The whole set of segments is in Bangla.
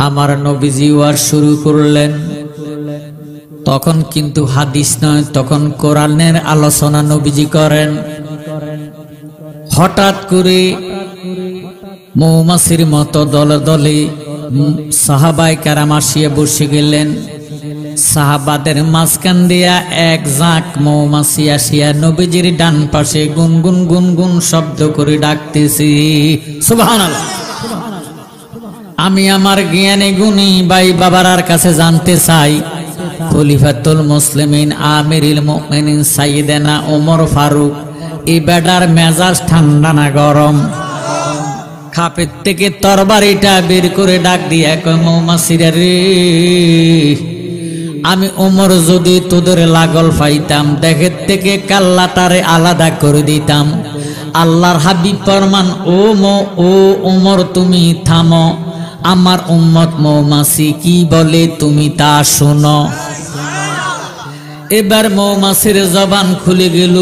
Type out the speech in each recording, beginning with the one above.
আমার নবীজি ওয়াজ শুরু করলেন। তখন কিন্তু হাদিস নয়, তখন কোরআনের আলোচনা নবীজি করেন। হঠাৎ করে মৌমাছির মতো দলে দলে সাহাবায়ে কেরাম আসিয়া বসে গেলেন। সাহাবাদের মাঝখান দিয়া এক ঝাঁক মৌমাছি আসিয়া নবীজির ডান পাশে গুনগুন গুনগুন শব্দ করে ডাকতেছি, সুবহানাল্লাহ। আমি আমার জ্ঞানী গুণী ভাই বাবার কাছে জানতে চাই, খলিফাতুল মুসলিমিন আমিরুল মুমিনিন সাইয়েদনা ওমর ফারুক এই বেটার মেজাজ ঠান্ডা না গরম? খাপের থেকে তরবারিটা বের করে ডাক দিয়া কয়, মৌমাছিরা রে, আমি ওমর যদি তোদের লাগল পাইতাম, দেখের থেকে কাল্লাটারে আলাদা করে দিতাম। আল্লাহর হাবিব ফরমান, ও ওমর তুমি থামো, আমার উম্মত মৌমাছি কি বলে তুমি তা শোনো। এবার মৌমাছির জবান খুলে গেল।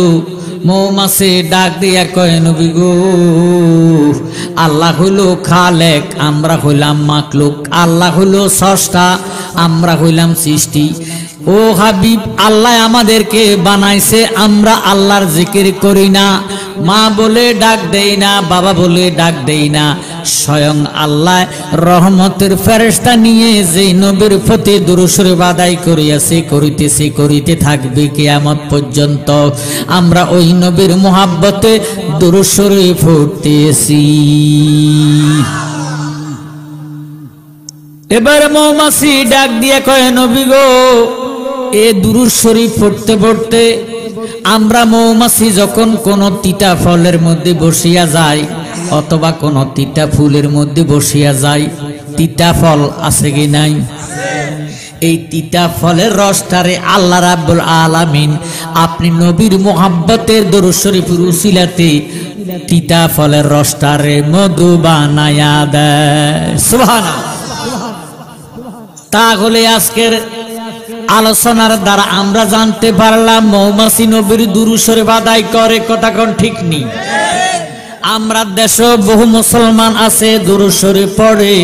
মৌমাছি ডাক দিয়া কয়, নবী গো, আল্লাহ হইল খালেক, আমরা হইলাম মাকলুক। আল্লাহ হইল স্রষ্টা, আমরা হইলাম সৃষ্টি। ও হাবিব, আল্লাহ আমাদেরকে বানাইছে, আমরা আল্লাহর জিকির করি না, মা বলে ডাক দেই না, বাবা বলে ডাক দেই না। স্বয়ং আল্লাহ রহমতের ফেরেশতা নিয়ে যে নবীর প্রতি দুরূদ শরীফ আদায় করিয়াছে, করিতে থাকবে কিয়ামত পর্যন্ত। আমরা ওই নবীর মুহাব্বতে দুরূদ শরীফ পড়তেছি। এবার মৌমাছি ডাক দিয়ে কয়, নবী গো, এ দুরূদ শরীফ পড়তে পড়তে আমরা মৌমাছি যখন কোন তিতা ফলের মধ্যে বসিয়া যায় অথবা কোন তিতা ফুলের মধ্যে বসিয়া যায়, তিতা ফল আছে কি নাই? এই তিতা ফলের রসটারে আল্লাহ রাব্বুল আলামিন আপনি নবীর মুহাব্বতের দুরূদ শরীফের উসিলাতে তিতা ফলের রসটারে মধু বানায়া দেয়, সুবহানাল্লাহ। তাহলে আজকের আলোচনার দ্বারা আমরা জানতে পারলাম মৌমাছি নবীর দুরূদ শরীফ আদায় করে, কথা কোন ঠিক নেই? আমরা দেশে বহু মুসলমান আছে দুরূদ শরীফ পড়ে,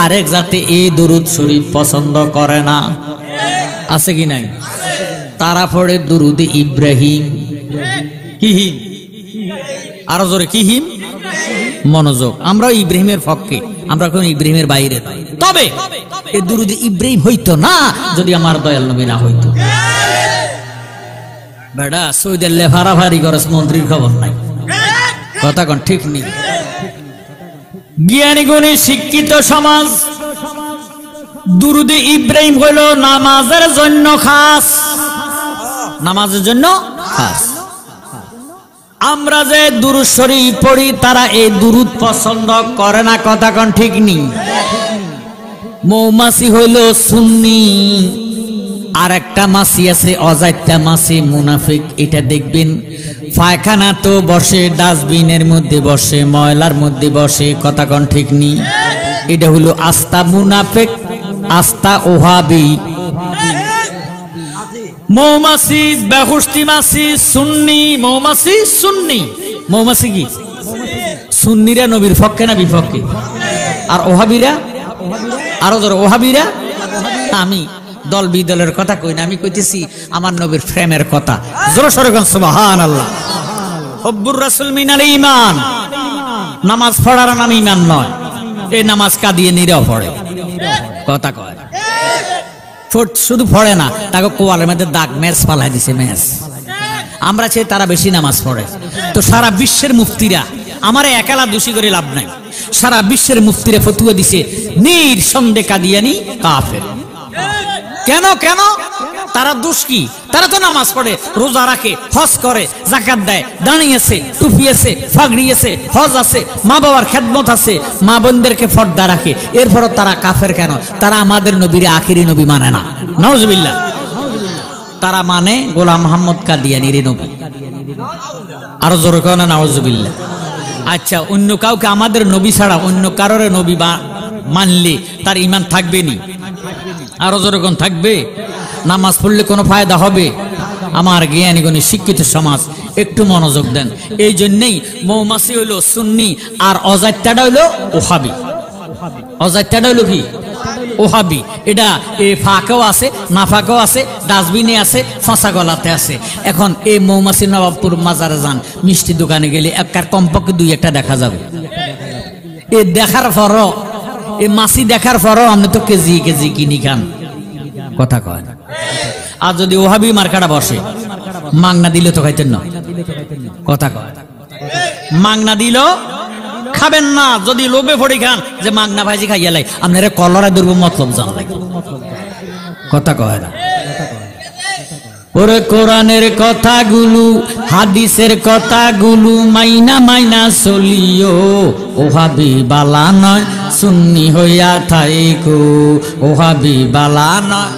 আরেক জাতি এই দুরূদ শরীফ পছন্দ করে না, আছে কি নাই? তারা পড়ে দুরূদ ইব্রাহিম। কি হিম? আরো জোরে কি হিম? মনোযোগ। আমরা ইব্রাহিমের পক্ষে, আমরা কোন ইব্রাহিমের বাইরে। তবে এই দুরূদ ইব্রাহিম হইতো না যদি আমার দয়াল নবী না হইতো। বেটা সৌদের লেফারাফারি করে মন্ত্রীর খবর নাই, কথা কোন ঠিক নেই? জ্ঞানী গুণী শিক্ষিত সমাজ দুরূদ ইব্রাহিম হইল নামাজের জন্য খাস, নামাজের জন্য খাস। আমরা যে দুরূদ শরীফ পড়ি তারা এই দুরূদ পছন্দ করে না, কথা কোন ঠিক নেই? মৌমাছি হইল সুন্নি, আর একটা মাছি আছে অজাইত্যা মাছি, মুনাফিক। এটা দেখবেন পায়খানা তো বসে, ডাস্টবিনের মধ্যে বসে, ময়লার মধ্যে বসে, কথা কোন ঠিক নেই? এটা হলো আস্তা মুনাফিক, আস্তা ওহাবি। মৌমাছি বেহুস্তি মাছি সুন্নি, মৌমাছি সুন্নি। মৌমাছি কি? সুন্নিরা নবীর পক্ষে না বিপক্ষে? আর ওহাবিরা? আরো ধরো ওহাবিরা। আমি দল বিদলের কথা কই না, আমি কইতেছি আমার নবীর প্রেমের কথা। জোরে সোরে কোন সুবহানাল্লাহ। হুব্বুর রাসূল মিনাল ঈমান। নামাজ পড়ার নাম ঈমান নয়, এই নামাজ কাঁদিয়ে নিরেও পড়ে, কথা কয়। শুধু পড়ে না, তাকে কোয়ালের মধ্যে দাগ মেস পালাই দিছে, মেস। আমরা চাই তারা বেশি নামাজ পড়ে। তো সারা বিশ্বের মুফতিরা, আমারে একালা দোষী করে লাভ নাই, সারা বিশ্বের মুফতিরা ফতোয়া দিছে নিঃসন্দেহে কাদিয়ানি কাফের। কেন কেন? তারা দোষ কি? তারা তো নামাজ পড়ে, রোজা রাখে, হজ করে, যাকাত দেয়, দাঁড়িয়েছে, টুপি আছে, ফাগড়ি আছে, হজ আছে, মা বাবার খেদমত আছে, মা বোনদেরকে পর্দা রাখে, এরপরও তারা কাফের কেন? তারা আমাদের নবীর আখিরি নবী মানে না, নাউজুবিল্লাহ। তারা মানে গোলাম মোহাম্মদ কাদিয়ানির নবী। আরো জোরে কেন নাউজুবিল্লাহ। আচ্ছা, অন্য কাউকে আমাদের নবী ছাড়া অন্য কারোর নবী মানলে তার ঈমান থাকবে নি? আরো যেরকম থাকবে। নামাজ পড়লে কোনো ফায়দা হবে? আমার জ্ঞানী গুণী শিক্ষিত সমাজ একটু মনোযোগ দেন। এই জন্যই মৌমাছি হইল সুন্নি আর অজাত্যটা হইল ওহাবি। অজাত্যটা হইল কি? ওহাবি। এটা ফাঁকেও আছে, না ফাঁকেও আছে, ডাস্টবিনে আছে, ফাঁসা গলাতে আছে। এখন এই মৌমাছি নবাবপুর মাজারে যান, মিষ্টি দোকানে গেলে একবার কমপক্ষে দুই একটা দেখা যাবে। এ দেখার পরও, এই মাছি দেখার পরও আপনি তো কেজি কেজি কিনি খান, কথা কয় না। আর যদি ওহাবি মার্কাটা বসে, মাগনা দিলে তো খাইতেন না, কথা কয়। মাগনা দিল খাবেন না, যদি লোভে পড়ে খান যে মাগনা ভাজি খাইয়া লাই, আপনারা কলরা দুর্ব মতলব জান লাগে, কথা কয় না। ওরে কোরআনের কথাগুলো, হাদিসের কথাগুলো মাইনা মাইনা চলিও, ওহাবি বালা নয় সুন্নি হইয়া থাইকো, ওহাবি বালা নয়।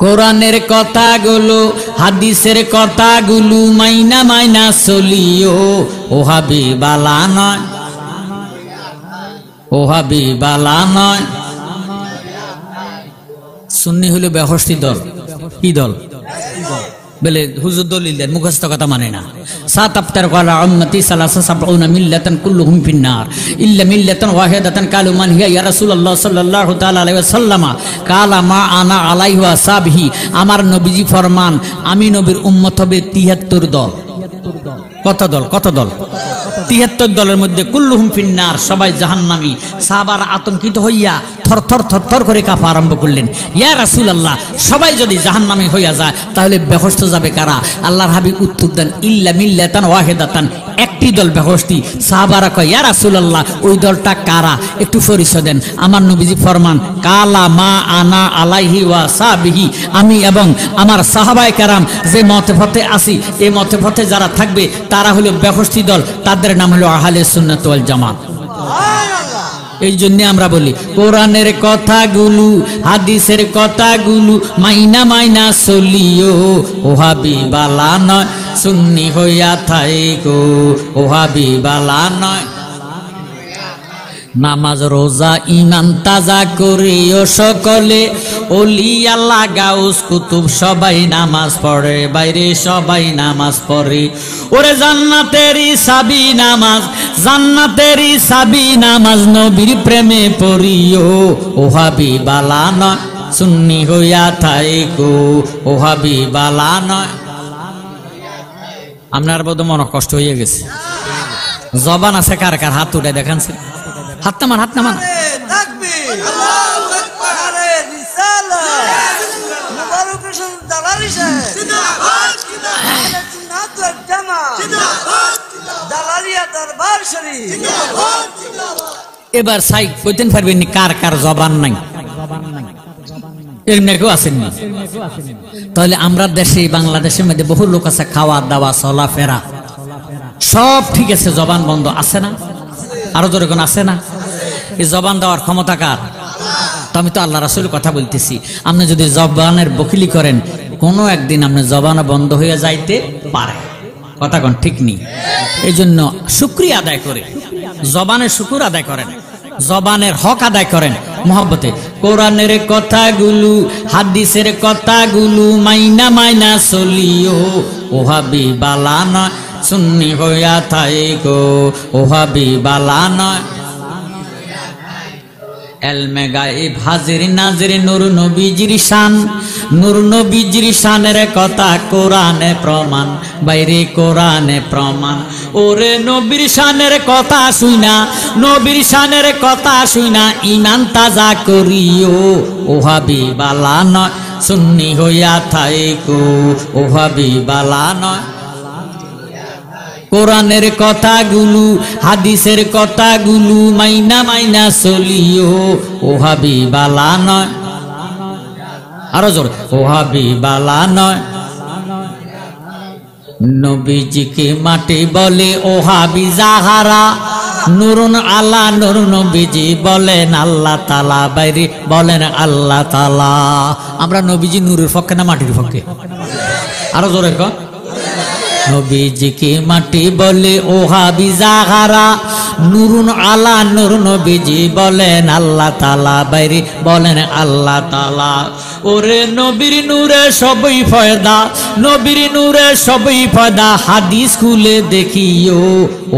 কোরআনের কথাগুলো, হাদিসের কথাগুলো মাইনা মাইনা চলিও, ওহাবি বালা নয়, ওহাবি বালা নয়। সুন্নি হলো বেহস্তি দল। কি দল? বলে হুজুর দলিল দেন, মুখস্থ কথা মানে না। সাত আফতার কালা উম্মতি সালাসা সাবউনা মিল্লাতান কুল্লুহুম ফিন্নার ইল্লা মিল্লাতান ওয়াহিদাতান কালু মান হিয়া ইয়া রাসূলুল্লাহ সাল্লাল্লাহু তাআলা আলাইহি ওয়াসাল্লাম কালা মা আনা আলাইহি ওয়া সাহবিহি। আমার নবীজি ফরমান, আমি নবীর উম্মত হবে 73 দল। কত দল? কত দল? 73 দলের মধ্যে কুল্লুহুম ফিন্নার, সবাই জাহান্নামী। সাহাবারা আতঙ্কিত হইয়া থরথর থরথর করে কাঁপা আরম্ভ করলেন, ইয়া রাসূলুল্লাহ, সবাই যদি জাহান্নামী হইয়া যায় তাহলে বেহেশতে যাবে কারা? আল্লাহর হাবিব উত্তর দেন, ইল্লা মিল্লাতান ওয়াহিদাতান, একটি দল বেহেশতি। সাহাবারা কয়, ইয়া রাসূলুল্লাহ, ওই দলটা কারা? একটু পরিচয় দেন। আমার নবীজি ফরমান, কালা মা আনা আলাইহি ওয়া সাহবিহি, আমি এবং আমার সাহাবায়ে কেরাম যে মতে পথে আছি, এই মতে পথে যারা থাকবে তারা হলো বেহেশতি দল, তাদের নাম হলো আহলে সুন্নাত ওয়াল জামাত। এই জন্য আমরা বলি কোরআনের কথাগুলো, হাদিসের কথাগুলো মাইনা মাইনা চলিও, ওহাবি বালা নয় সুন্নি হইয়া থাইকো, ওহাবি বালা নয়। নামাজ রোজা ইমান তাজা করিও সকলে, ওলি আল্লাহ গাউস কুতুব সবাই নামাজ পড়ে, বাইরে সবাই নামাজ পড়ে। ওরে জান্নাতেরই সাবি নামাজ, জান্নাতেরই সাবি নামাজ, নবীর প্রেমে পড়িও, ওহাবি বালা নয় সুন্নি হইয়া থাইকো, ওহাবি বালা নয়। আপনার বোধ মনে কষ্ট হয়ে গেছে। জবান আছে কার কার? হাত উঠে দেখানছে, হাত নামান, হাত নামান। এবার সাই কইতেন পারবেন কার কার জবান নাই? এর মেয়েকেও আসেননি। তাহলে আমরা দেশে, বাংলাদেশের মধ্যে বহু লোক আছে, খাওয়া দাওয়া চলাফেরা সব ঠিক আছে, জবান বন্ধ আছে না? আরো জোরে কোন আছে না? এই জবান দেওয়ার ক্ষমতা কার? তো আমি তো আল্লাহ রাসূলের কথা বলতেছি। আপনি যদি জবানের বকিলি করেন, কোনো একদিন আপনার জবান বন্ধ হয়ে যাইতে পারে, কথা কোন ঠিক নেই। এই জন্য শুকরিয়া আদায় করে, জবানের শুকুর আদায় করেন, জবানের হক আদায় করেন মহব্বতে। কোরআনের কথাগুলো, হাদিসের কথাগুলো মাইনা মাইনা চলিও, ওহাবি বালা নয় সুন্নি হইয়া থাইকো, ওহাবি বালা নয়। এলমে গায়েব হাজির নাজির নূর নবীজির শান, নূর নবীজির শানের কথা কোরআনে প্রমাণ, বাইরে কোরআনে প্রমাণ। ওরে নবীর শানের কথা শুইনা, নবীর শানের কথা শুইনা ঈমান তাজা করিও, ওহাবি বালা নয় সুন্নি হইয়া থাইকো, ওহাবি বালা নয়। কোরআনের কথাগুলো, হাদিসের কথাগুলো মাইনা মাইনা চলিও, ওহাবি বালা নয়। আরো জোর, ওহাবি বালা নয়। নবীজিকে মাটি বলে ওহাবি যাহারা, নুরুন আল্লাহ নূর নবীজি বলেন আল্লাহ তাআলা, বাইরে বলেন আল্লাহ তাআলা। আমরা নবীজি নূরের পক্ষে না মাটির পক্ষে? আরো জোরে কর। নবীজিকে মাটি বলে ওহাবি যাহারা, নুরুন আলা নূর নবীজি বলেন আল্লাহ তাআলা, বাইরে বলেন আল্লাহ তাআলা। ওরে নবীর নূরে সবই ফয়দা, নবীর নূরে সবই ফয়দা, হাদিস খুলে দেখিও,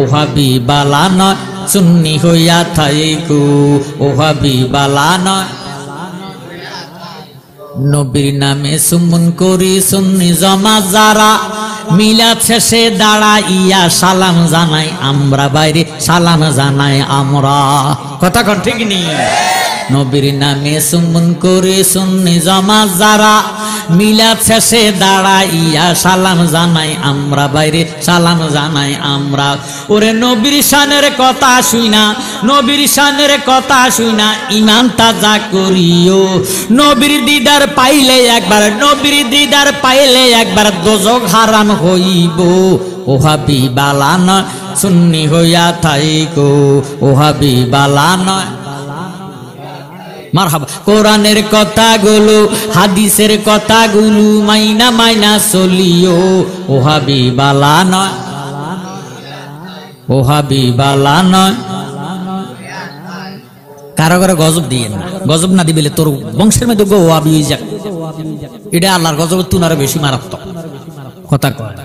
ওহাবি বালা নয় সুন্নি হইয়া থাইকো ও হাবিবালা নয় নবীর নামে সুমন করি সুন্নি জমাত যারা মিলাদ শেষে দাঁড়াইয়া সালাম জানাই আমরা বাইরে সালাম জানাই আমরা কথা কোন ঠিক নেই নবীর নামে সুমন করে সুন্নি জামাত যারা মিলাদ শেষে দাঁড়াইয়া সালাম জানাই আমরা বাইরে সালাম জানাই আমরা ওরে নবীর শানের কথা শুইনা নবীর শানের কথা শুইনা ঈমান তাজা করিও নবীর দিদার পাইলে একবার নবীর দিদার পাইলে একবার দোজখ হারাম হইব ও হাবিবালা নয় সুন্নি হইয়া থাইকো ও হাবিবালা নয় মারহাবা কোরআনের কথাগুলো হাদিসের কথাগুলো মাইনা মাইনা চলিও ও হাবিবালা নয় ও হাবিবালা নয় কারো কারো গজব দিয়ে না গজব না দিবিলে তোর বংশের মধ্যে গো ওয়াবি হয়ে যাক এটা আল্লাহর গজব তুনারও বেশি মারাত্মক কথা কয়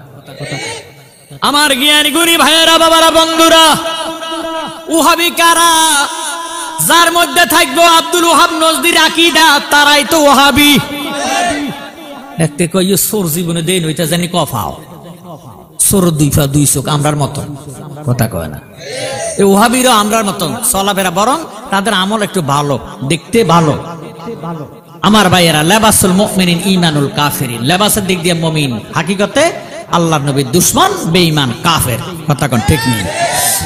আমার জ্ঞানী গুণী ভাইয়েরা বাবারা বন্ধুরা ওহাবি কারা যার মধ্যে থাকবো আব্দুল ওহাব নজদির আকীদা তারাই তো ওহাবি দেখতে কই সোর জীবনে দেন হইতা জানি কফাও সোর দুই পা দুই চোখ আমরার মতন কথা কয় না এই ওহাবিরা আমরার মতন চলাফেরা বরং তাদের আমল একটু ভালো দেখতে ভালো আমার ভাইয়েরা লেবাসুল মুমিনিন ঈমানুল কাফিরিন লেবাসের দিক দিয়ে মুমিন হাকিকতে আল্লাহর নবীর দুশমন বেঈমান কাফের কথা কোন ঠিক নেই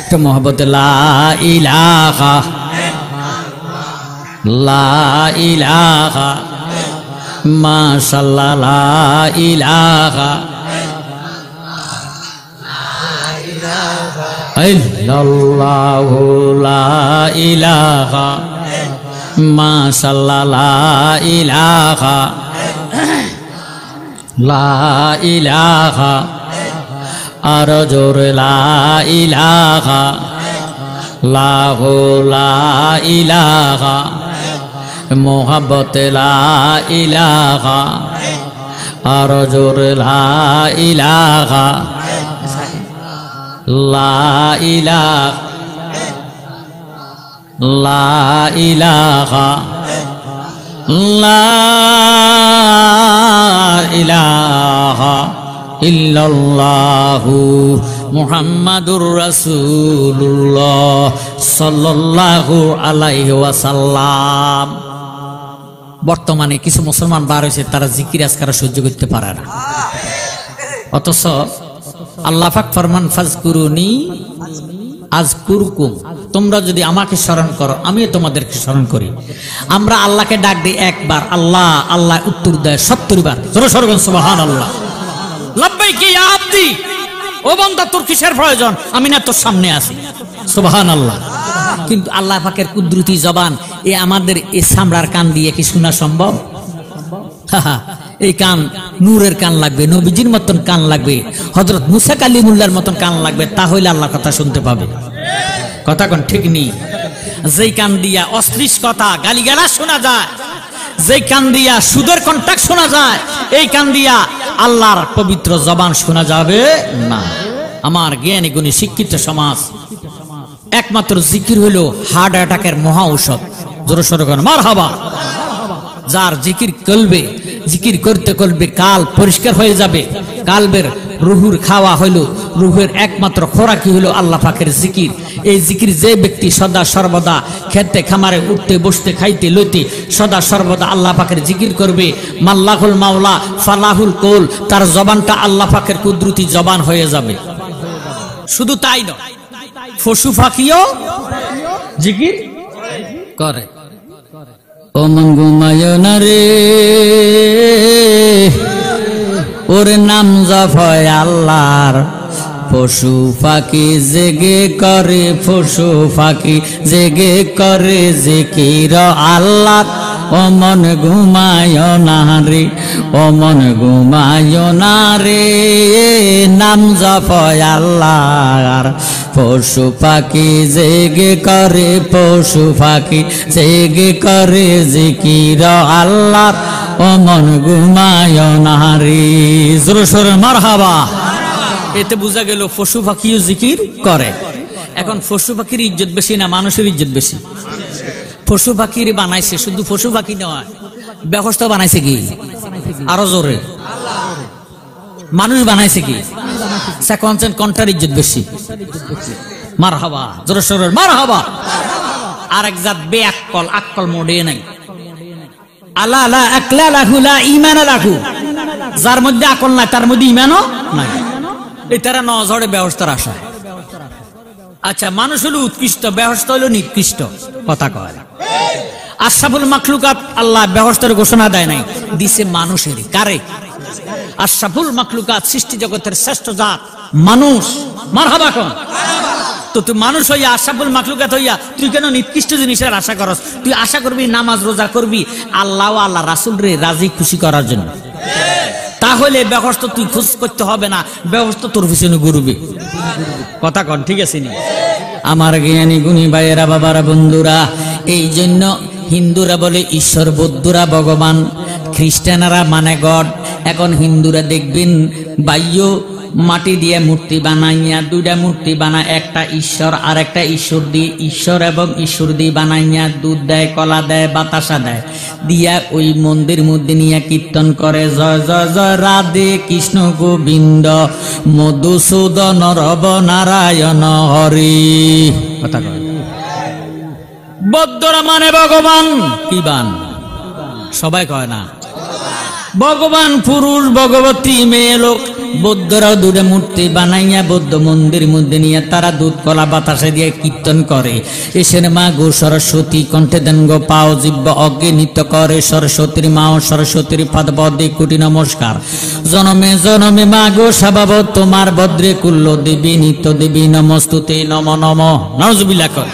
তো মোহাম্মদ লা ইলাহা লা ইলাহা মাশাআল্লাহ লা ইলাহা ইল্লাল্লাহু লা ইলাহা মাশাআল্লাহ লা ইলাহা লা ইলাহা আর জোর লা ইলাহা লাহু লা ইলাহা মোহাব্বত লা ইলাহা আর জোর লা ইলাহা লা ইলাহা লা ইলাহা লা ইলাহা ইল্লাল্লাহু মুহাম্মাদুর রাসূলুল্লাহ সাল্লাল্লাহু আলাইহি ওয়াসাল্লাম বর্তমানে কিছু মুসলমান বার হয়েছে তারা জিকির আজকার সহ্য করতে পারে না অথচ আল্লাহ পাক ফরমান ফাজকুরুনি আযকুরকুম তোমরা যদি আমাকে স্মরণ করো আমিও তোমাদেরকে স্মরণ করি আমরা আল্লাহকে ডাক দিই একবার আল্লাহ আল্লাহ উত্তর দেয় 70 বার জোরে সরবেন সুবহানাল্লাহ লাব্বাইক ইয়া আব্দি ও বান্দা তোর কিসের প্রয়োজন আমি না তোর সামনে আছি সুবহানাল্লাহ কিন্তু আল্লাহ পাকের কুদরতি জবান এ আমাদের এই সামরার কান দিয়ে কি শোনা সম্ভব এই কান নূরের কান লাগবে নবীজির মতন কান লাগবে হযরত মুসা কালিমুল্লাহর মতন কান লাগবে তাহলে আল্লাহর কথা শুনতে পাবে কথা কোন ঠিক নেই যেই কান দিয়া অশ্লীল কথা গালিগালাজ শোনা যায় যেই কান দিয়া সুদের কন্টাক্ট শোনা যায় এই কান দিয়া আল্লাহর পবিত্র জবান শোনা যাবে না আমার জ্ঞানী গুণী শিক্ষিত সমাজ একমাত্র জিকির হলো হার্ট অ্যাটাকের মহা ঔষধ জোরে সোরে কোন মারহাবা যার জিকির করবে জিকির করতে করবে কাল পরিষ্কার হয়ে যাবে কালবের রুহুর খাওয়া হলো রুহের একমাত্র খোরাকি হলো আল্লাহ পাকের জিকির এই জিকির যে ব্যক্তি সদা সর্বদা খেতে খামারে উঠতে বসতে খাইতে লইতে সদা সর্বদা আল্লাহ পাকের জিকির করবে মাল্লাহুল মাওলা ফালাহুল কৌল তার জবানটা আল্লাহ পাকের কুদরতি জবান হয়ে যাবে শুধু তাই নয় পশু পাখিও জিকির করে ও মন ঘুমায় না রে ওর নাম জপয় আল্লাহর পশু পাখি জেগে করে পশু পাখি জেগে করে জিকির আল্লাহ ও মন ঘুমায় না রে ও মন ঘুমায় না রে নাম জপয় আল্লাহর পশু পাখি জেগে করে পশু পাখি জেগে করে জিকির আল্লাহর ও মন ঘুমায় না রে জোরে সোরে মারহাবা এতে বোঝা গেল পশু পাখিও জিকির করে এখন পশু পাখির ইজ্জত বেশি না মানুষের ইজ্জত বেশি? পশু পাখির বানাইছে, শুধু পশু পাখি নয়, ব্যবস্থা বানাইছে কি আরো জোরে? মানুষ বানাইছে কি? কোনটার ইজ্জত বেশি? মারহাবা, জোরে সোরে মারহাবা। আরেক জাত বেআক্কল, আক্কল মোড়ে নাই। আল্লাহ লা আকলা লাহু লা ঈমান লাহু, যার মধ্যে আকল নাই তার মধ্যে ঈমানও নাই। এটারা নজরে ব্যবস্থার আশা। আচ্ছা, মানুষ হলো উৎকৃষ্ট, ব্যবস্থা হলো নিকৃষ্ট, কথা কয়। আশরাফুল মাখলুকাত আল্লাহ ব্যবস্থার ঘোষণা দেয় নাই, দিছে মানুষের। কারে? আশরাফুল মাখলুকাত, সৃষ্টি জগতের শ্রেষ্ঠ জাত মানুষ। মারহাবা কোন? তো তুই মানুষ হইয়া, আশরাফুল মাখলুকাত হইয়া তুই কেন নিকৃষ্ট জিনিসের আশা করস? তুই আশা করবি নামাজ রোজা করবি আল্লাহ ও আল্লাহ রাসূল রে রাজি খুশি করার জন্য। তাহলে ব্যবস্থা তুই খোঁজ করতে হবে না, ব্যবস্থা তোর পিছনে ঘুরবে। কথা কন ঠিক আছে নি? আমার জ্ঞানী গুণী ভাইয়েরা, বাবারা, বন্ধুরা, এই জন্য হিন্দুরা বলে ঈশ্বর, বৌদ্ধরা ভগবান, খ্রিস্টানরা মানে গড। এখন হিন্দুরা দেখবেন বাহ্য মাটি দিয়ে মূর্তি বানাইয়া, দুইটা মূর্তি বানায়, একটা ঈশ্বর আর একটা ঈশ্বর দিয়ে, ঈশ্বর এবং ঈশ্বর দিয়ে বানাইয়া দুধ দেয়, কলা দেয়, বাতাসা দেয়, দিয়া ওই মন্দির মধ্যে নিয়ে কীর্তন করে, জয় জয় জয় রাধে কৃষ্ণ গোবিন্দ মধুসূদন রব নারায়ণ হরি। কথা কয়। বৌদ্ধরা মানে ভগবান কি বান? সবাই কয় না ভগবান পুরুষ, ভগবতী মেয়ে লোক। বৌদ্ধরাও দুটো মূর্তি বানাইয়া বৌদ্ধ মন্দির মধ্যে নিয়ে তারা দুধ কলা বাতাসে দিয়ে কীর্তন করে, এসের মা গো সরস্বতী, কণ্ঠে দেন গো পাও, জিহ্ব অজ্ঞে নৃত্য করে সরস্বতীর মা ও সরস্বতীর পাদপদে কোটি নমস্কার। জনমে জনমে মা গো স্বভাব তোমার, ভদ্রে কুল্ল দেবী নিত্য দেবী নমস্তুতে নম নম। নাউজুবিল্লাহ কর।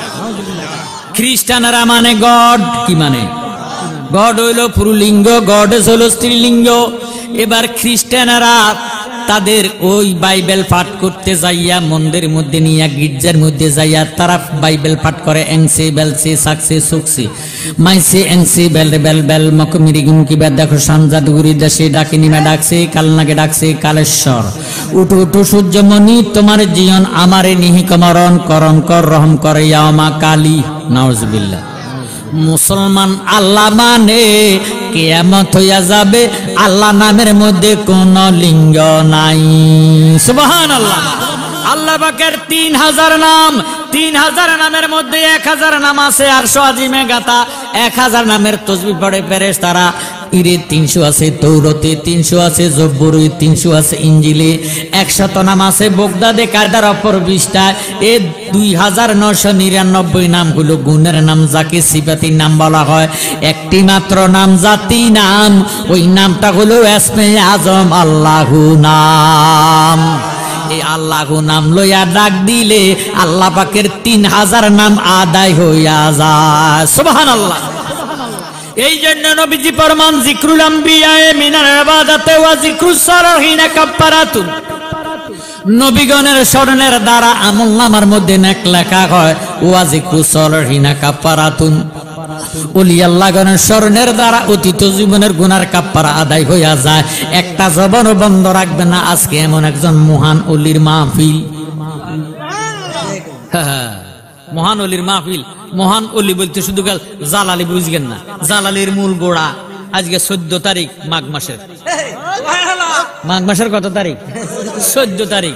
খ্রিস্টানরা মানে গড কি মানে? গড হইল পুরুলিঙ্গ, গড হইল স্ত্রীলিঙ্গ। এবার খ্রিস্টানরা তাদের ওই বাইবেল পাঠ করতে যাইয়া মন্দির মধ্যে নিয়ে, গির্জার মধ্যে যাইয়া তারা বাইবেল পাঠ করে, এংসে বেলসে সাকসে সুকসে মাইসে এংসে বেল বেল বেল মকমিরি গুমকি বেদ দেখো সানজাদুগুরি দেশে ডাকিনিমা ডাকছে, কালনাকে ডাকছে কালেশ্বর। উঠো উঠো সূর্যমণি তোমার জীবন আমারে নিহিকমরণ, করণ কর রহম করে ইয়ামা কালী। নাউজুবিল্লাহ। মুসলমান আল্লাহ মানে কিয়ামত হইয়া যাবে, আল্লাহ নামের মধ্যে কোন লিঙ্গ নাই। সুবহানাল্লাহ। আল্লাহ পাকের 3000 নাম, 3000 নামের মধ্যে 1000 নাম আছে আরশ আজিমে গাতা, 1000 নামের তাসবিহ পড়ে ফেরেশতারা। ইরে 300 আছে তৌরাতে, 300 আছে জব্বরে, 300 আছে ইঞ্জিলে, 100 নাম আছে বগদাদে কায়দার অপর পৃষ্ঠায়। এ 2999 নামগুলো গুণের নাম, যাকে সিফাতির নাম বলা হয়। একটি মাত্র নাম জাতি নাম, ওই নামটা হলো ইসমে আজম, আল্লাহু নাম। এই আল্লাহু নাম লইয়া ডাক দিলে আল্লাহ পাকের 3000 নাম আদায় হইয়া যায়। সুবহানাল্লাহ। এই জন্য নবীজি ফরমান, যিকরুল আম্বিয়া মিনাল ইবাদাতি ওয়া যিকরুস সালিহিন কাফারাতুন। নবীগণের স্মরণের দ্বারা আমলনামার মধ্যে নেক লেখা হয়, ওয়া যিকরুস সালিহিন কাফারাতুন। ওলি আল্লাহগণের স্মরণের দ্বারা অতীত জীবনের গুনার কাফারা আদায় হইয়া যায়। একটা জবান বন্ধ রাখবে না। আজকে এমন একজন মহান ওলির মাহফিল, মহান ওলির মাহফিল। মহান ওলি বলতে শুধু জালালি বুঝবেন না, জালালির মূল গোড়া। আজকে 14 তারিখ মাঘ মাসের। মাঘ মাসের কত তারিখ? 14 তারিখ।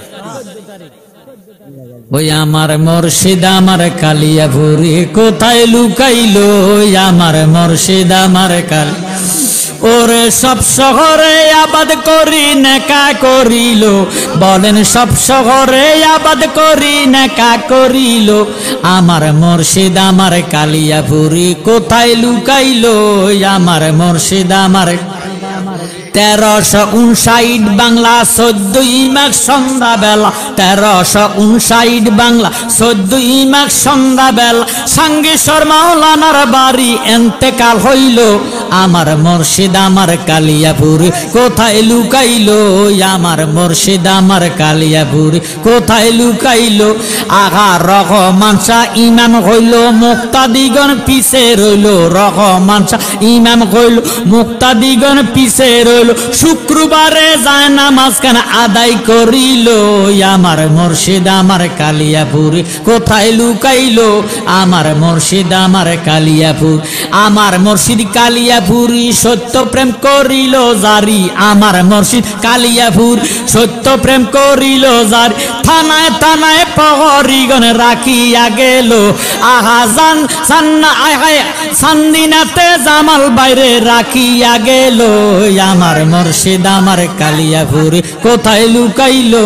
ওই আমার মুর্শিদ আমার কালিয়া ভুরি কোথায় লুকাইলো, আমার মুর্শিদ আমার কালি ওরে সব শহরে আবাদ করি নেকা করিল। বলেন সব শহরে আবাদ করি নেকা করিল, আমার মুর্শিদ আমার কালিয়া ভুরি কোথায় লুকাইলো, আমার মুর্শিদ আমার। 1359 বাংলা 14ই মাঘ সন্ধ্যা বেলা, 1359 বাংলা 14ই মাঘ সন্ধ্যা বেলা, সাঙ্গেশ্বর মাওলানার বাড়ি এন্তেকাল হইল, আমার মুর্শিদ আমার কালিয়াপুর কোথায় লুকাইলো আমার মুর্শিদ আমার কালিয়াপুর কোথায় লুকাইলো আগা রহমান শাহ ইমাম হইল মুক্তাদিগণ পিছে রইল রহমান শাহ ইমাম হইল মুক্তাদিগণ পিছে রইল শুক্রবারে যায় নামাজ খান আদায় করিল আমার মুর্শিদ আমার কালিয়াপুর কোথায় লুকাইলো আমার মুর্শিদ আমার কালিয়াপুর আমার মুর্শিদ কালিয়াপুরি সত্য প্রেম করিল জারি আমার মুর্শিদ কালিয়াপুর সত্য প্রেম করিল জারি থানায় থানায় প্রহরীগণ রাখিয়া গেল আহা জান সান্না সান্দিনাতে জামাল বাইরে রাখিয়া গেল আমার মুর্শিদ আমার কালিয়াপুর কোথায় লুকাইলো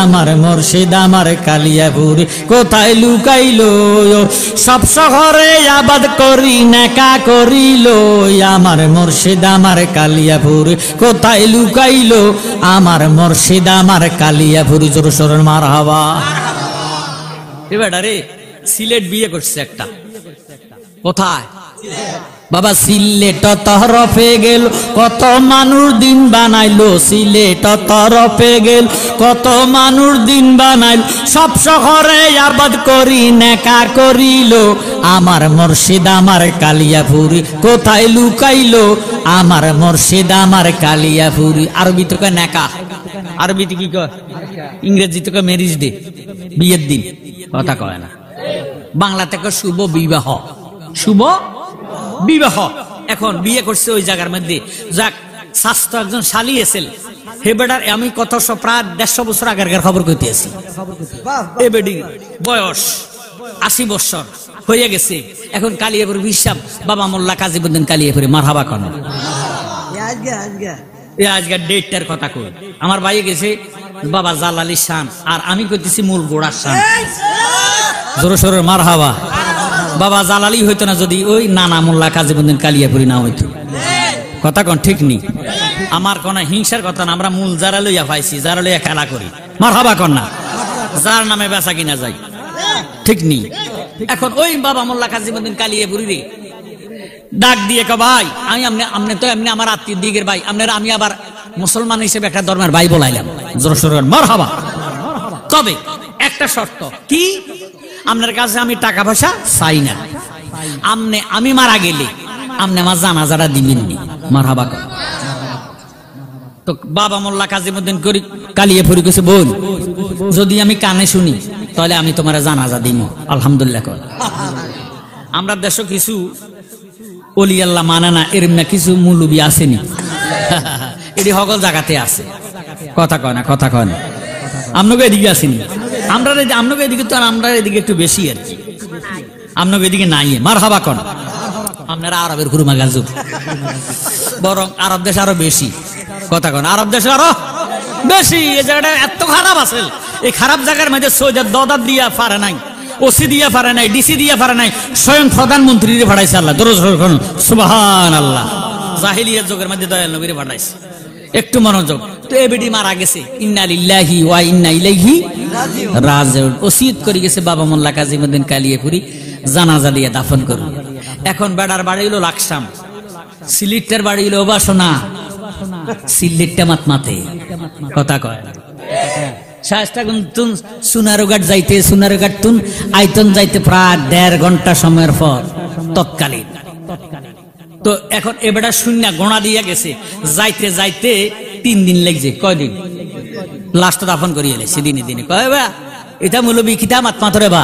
আমার মুর্শিদ আমার কালিয়াপুর কোথায় লুকাইলো সব শহরে আবাদ করি নেকা করিল আমার মুর্শিদ আমার কালিয়াপুর কোথায় লুকাইলো আমার মুর্শিদ আমার কালিয়াপুর জোর সোর মারহাবা। এবার রে সিলেট বিয়ে করছে একটা কোথায় বাবা সিলেট তরফে গেল কত মানুষ দিন বানাইলো সিলেট তরফে গেল কত মানুষ দিন বানাইলো সব শহরে আবাদ করি নেকা করিল আমার মুর্শিদ আমার কালিয়াপুরি কোথায় লুকাইলো আমার মুর্শিদ আমার কালিয়াপুরি। আরবি তো কয় নেকা আরবিতে কি কয় ইংরেজি তো কয় ম্যারেজ ডে বিয়ের দিন কথা কয় না বাংলা থেকে শুভ বিবাহ শুভ বিবাহ। এখন বিয়ে করছে ওই জায়গার মধ্যে যাক স্বাস্থ্য একজন শালি এসেল হে বেটার আমি কত প্রায় 150 বছর আগের খবর কইতে আছি এ বেডি বয়স 80 বছর হয়ে গেছে এখন কালিয়াপুর বিশ্বাস বাবা মোল্লা কাজীউদ্দিন কালিয়াপুরে মারহাবা কোন আজকে ডেটটার কথা কই আমার ভাই গেছে বাবা জালালি শান আর আমি কইতেছি মূল গোড়ার শান জোরে সোরে মারহাবা। বাবা জালালি হইতো না যদি ওই নানা মোল্লা কাজীউদ্দিন কালিয়াপুরি না হইতো কথা কোন ঠিক নি আমার কোন হিংসার কথা না আমরা মূল যারা লইয়া পাইছি যারা লইয়া খেলা করি মারহাবা কোন না যার নামে বেচা কিনা যায় ঠিক নি। এখন ওই বাবা মোল্লা কাজীউদ্দিন কালিয়াপুরি রে ডাক দিয়ে ক ভাই আমি আপনি তো এমনি আমার আত্মীয় দিকের ভাই আপনারা আমি আবার মুসলমান হিসেবে একটা ধর্মের ভাই বলাইলাম জোরে সোরে মারহাবা। তবে একটা শর্ত কি আপনার কাছে আমি টাকা পয়সা চাই না আমি মারা গেলে আপনি আমার জানাজাটা দিবেন নি মারহাবা। তো বাবা মোল্লা কাজীউদ্দিন কালিয়াপুরি কইছে বোন যদি আমি কানে শুনি তাহলে আমি তোমার জানাজা দিব আলহামদুলিল্লাহ। আমরা দেশ কিছু অলি আল্লাহ মানে না এরম না কিছু মুলুবি আসেনি এটি সকল জায়গাতে আছে কথা কয় না কথা কয় না আপনাকে এদিকে আসেনি আমরা আপনাকে এদিকে তো আমরা এদিকে একটু বেশি আর কি আপনাকে এদিকে নাই মারহাবা কোন আপনারা আরবের খুরমা গাজুর বরং আরব দেশ আরো বেশি কথা কন আরব দেশে আরো বেশি এই জায়গাটা এত খারাপ আছে এই খারাপ জায়গার মধ্যে সৈয়দ দদাত দিয়া পারে নাই ওসি দিয়া পারে নাই ডিসি দিয়া পারে নাই স্বয়ং প্রধানমন্ত্রী রে পাঠাইছে আল্লাহ দরুদ সুবহানাল্লাহ জাহিলিয়াত যুগের মধ্যে দয়াল নবী রে পাঠাইছে একটু মনোযোগ। তো এই বেটি মারা গেছে ইন্না লিল্লাহি ওয়া ইন্না ইলাইহি রাজিউন ওসিয়ত করে গেছে বাবা মোল্লা কাজীউদ্দিন কালিয়াপুরি জানাজা দিয়ে দাফন করুন। এখন বেড়ার বাড়ি হলো লাকসাম সিলেটের বাড়ি হলো বাসনা সিলেটটা মাতমাতে কথা কয় শায়স্তাগঞ্জ সুনারুঘাট যাইতে সুনারুঘাট তুন আইতন যাইতে প্রায় 1.5 ঘন্টা সময়ের পর তৎকালীন। তো এখন এবারে শূন্য গোনা দিয়া গেছে যাইতে যাইতে 3 দিন লাগছে কয়দিন লাস্ট দাফন করিয়ে এলে সেদিনে দিনে কয় বা এটা মৌলবী কিতা মাতমাতরে বা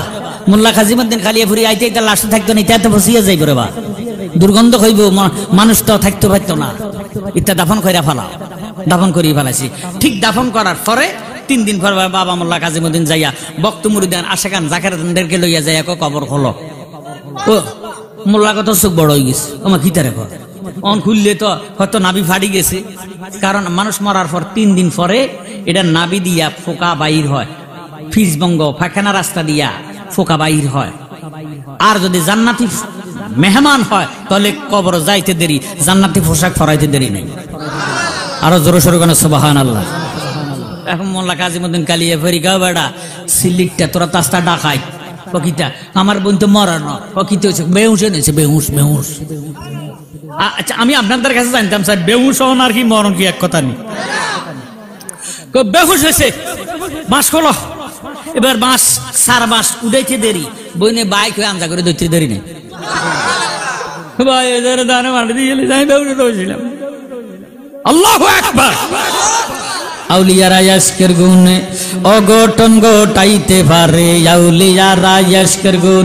মোল্লা কাজীউদ্দিন কালিয়াপুরি আইতে এটা লাস্ট থাকতো না এটা বসিয়া যাইব রে বা দুর্গন্ধ হইব মানুষ তো থাকতে পারতো না এটা দাফন কইরা ফেলা দাফন করিয়ে ফেলাইছি। ঠিক দাফন করার পরে 3 দিন পর বাবা মোল্লা কাজীউদ্দিন যাইয়া বক্ত মুরিদান আশেকান জাকেরদেরকে লইয়া যাইয়া কবর হলো ও মোল্লা কত চোখ বড় হয়ে গেছে আমার কিতারে কর অন খুললে তো হয়তো নাভি ফাড়ি গেছে কারণ মানুষ মরার পর 3 দিন পরে এটা নাভি দিয়া ফোকা বাইর হয় ফিজবঙ্গ পায়খানা রাস্তা দিয়া ফোকা বাইর হয়। আর যদি জান্নাতি মেহমান হয় তাহলে কবর যাইতে দেরি জান্নাতি পোশাক পরাইতে দেরি নাই আরো জোরে সোরে কোন সুবহানাল্লাহ। এখন মোল্লা কাজীউদ্দিন কালিয়াপুরি গাও বেড়া সিলিকটা তোরা তাস্তা ডাকাই কিতা আমার বোন তো মরানো কিতে হয়েছে বেহুশ এনেছে বেহুশ বেহুশ আচ্ছা আমি আপনাদের কাছে জানতাম স্যার বেহুশ হন আর কি মরণ কি এক কথা নেই বেহুশ হয়েছে মাস হলো এবার মাস 4 মাস উঠাইতে দেরি বইনে বাইক হয়ে আমজা করে ধরতে দেরি নেই ভাই এদের দানে মাটি দিয়ে যাই বেহুশ হয়েছিলাম আল্লাহু আকবার আউলিয়ারা ইয়াশকের গুণে অঘটন ঘটাইতে পারে আউলিয়ারা ইয়াশকের গুণ